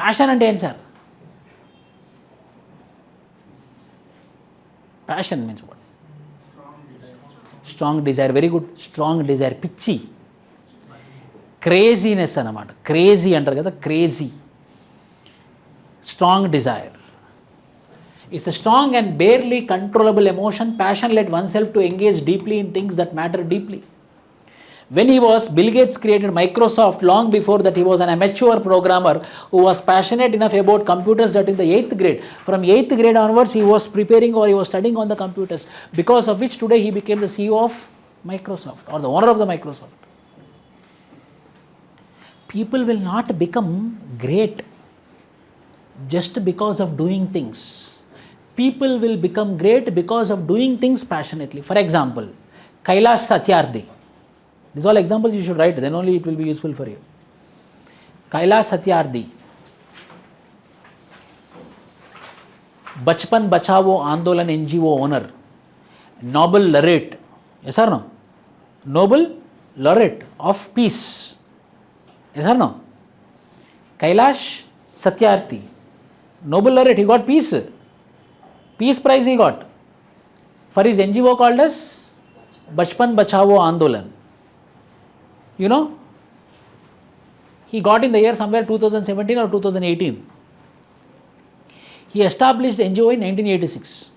Passion and answer. Passion means what? Strong desire, very good. Strong desire, పిచ్చి, craziness అన్నమాట. Crazy అంటారు కదా, crazy. Strong desire. It's a strong and barely controllable emotion. Passion led oneself to engage deeply in things that matter deeply. When Bill Gates created Microsoft, long before that he was an amateur programmer who was passionate enough about computers that in the 8th grade, from 8th grade onwards he was preparing or he was studying on the computers, because of which today he became the CEO of Microsoft or the owner of the Microsoft. People will not become great just because of doing things. People will become great because of doing things passionately. For example, Kailash Satyarthi. These all examples you should write, then only it will be useful for you. Kailash Satyarthi, Bachpan Bachavo Andolan NGO owner, Nobel laureate, yes or no? Nobel laureate of peace, yes or no? Kailash Satyarthi, Nobel laureate, he got peace. Peace prize he got for his NGO called as Bachpan Bachao Andolan. You know, he got in the year somewhere 2017 or 2018. He established NGO in 1986.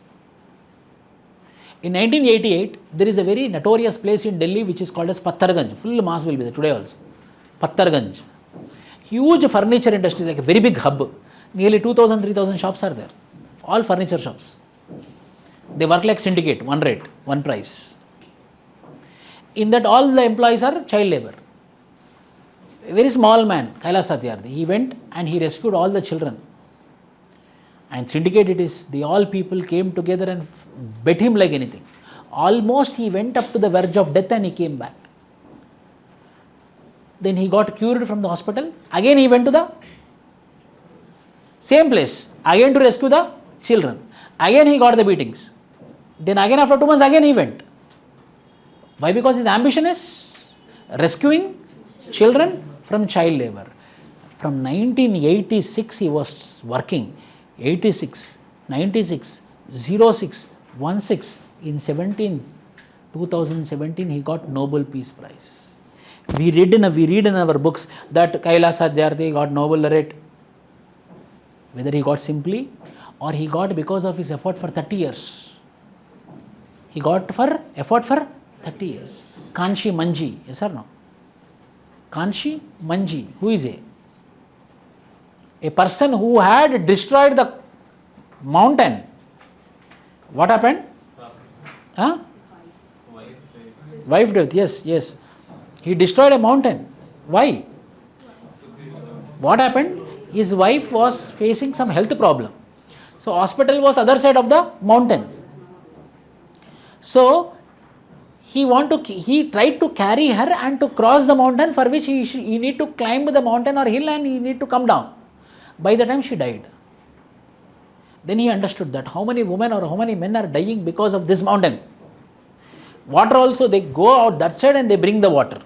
In 1988, there is a very notorious place in Delhi which is called as Patharganj. Full mass will be there today also. Patharganj. Huge furniture industry, like a very big hub. Nearly 2,000, 3,000 shops are there. All furniture shops. They work like syndicate, one rate, one price. In that all the employees are child labor. A very small man, Kailas Satyarthi, he went and he rescued all the children. And syndicate it is, the all people came together and bet him like anything. Almost he went up to the verge of death and he came back. Then he got cured from the hospital. Again he went to the same place, again to rescue the children. Again he got the beatings. Then again after 2 months again he went. Why? Because his ambition is rescuing children from child labor. From 1986 he was working. 86, 96, 06, 16. In 2017 he got Nobel Peace Prize. We read in our books that Kailas Satyarthi got Nobel laureate. Whether he got simply or he got because of his effort for 30 years. He got for effort for 30 years. Kanshi Manji, yes or no? Kanshi Manji, who is he? A person who had destroyed the mountain. What happened? Huh? Wife death, yes. He destroyed a mountain. Why? What happened? His wife was facing some health problem. So hospital was other side of the mountain. So he tried to carry her and to cross the mountain, for which he need to climb the mountain or hill and he need to come down. By the time she died, then he understood that how many women or how many men are dying because of this mountain. Water also, they go out that side and they bring the water.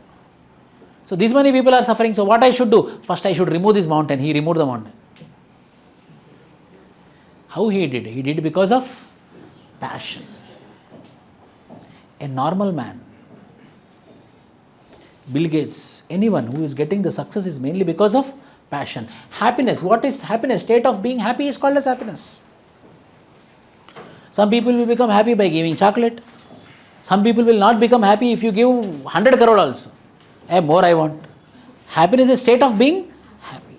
So these many people are suffering. So what I should do? First I should remove this mountain. He removed the mountain. How he did? He did because of passion. A normal man, Bill Gates, anyone who is getting the success is mainly because of passion. Happiness. What is happiness? State of being happy is called as happiness. Some people will become happy by giving chocolate. Some people will not become happy if you give 100 crore also. More I want. Happiness is a state of being happy.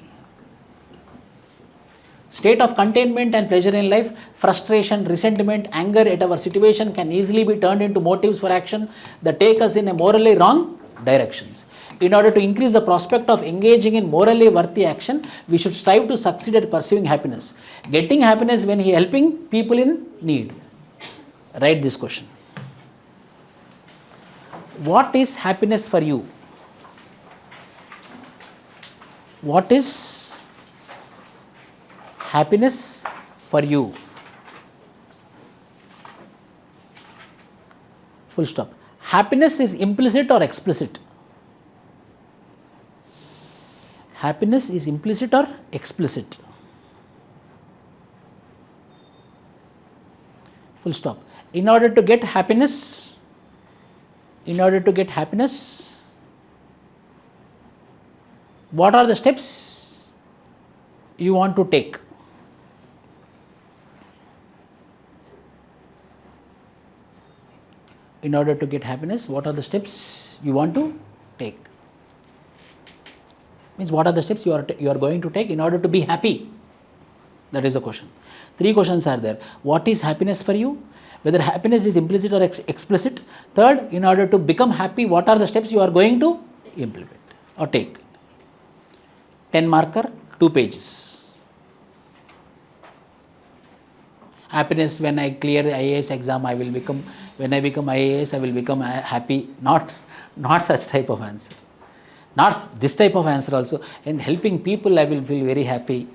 State of containment and pleasure in life, frustration, resentment, anger at our situation can easily be turned into motives for action that take us in a morally wrong directions. In order to increase the prospect of engaging in morally worthy action, we should strive to succeed at pursuing happiness. Getting happiness when he helping people in need. Write this question. What is happiness for you? What is happiness for you? Full stop. Happiness is implicit or explicit? Happiness is implicit or explicit? Full stop. In order to get happiness, what are the steps you want to take? In order to get happiness, what are the steps you want to take? Means what are the steps you are going to take in order to be happy? That is the question. 3 questions are there. What is happiness for you? Whether happiness is implicit or explicit. Third, in order to become happy, what are the steps you are going to implement or take? 10 marker, 2 pages. Happiness, when I clear IAS exam, I will become, when I become IAS, I will become happy. Not such type of answer. Not this type of answer also. In helping people, I will feel very happy.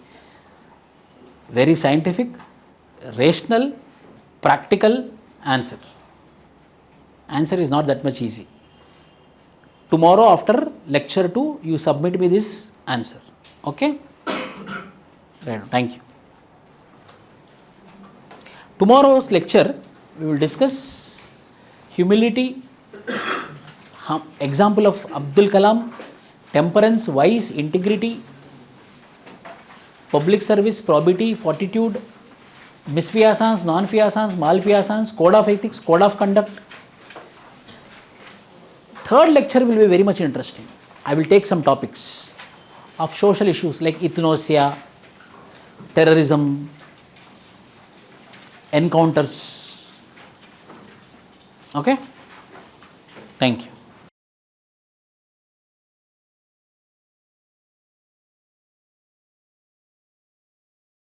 Very scientific, rational, practical answer. Answer is not that much easy. Tomorrow after lecture 2, you submit me this answer. Okay? Right. Thank you. Tomorrow's lecture, we will discuss humility, example of Abdul Kalam, temperance, vice, integrity, public service, probity, fortitude, misfiasans, non-fiasans, malfiasans, code of ethics, code of conduct. Third lecture will be very much interesting. I will take some topics of social issues like euthanasia, terrorism, encounters. Okay? Thank you.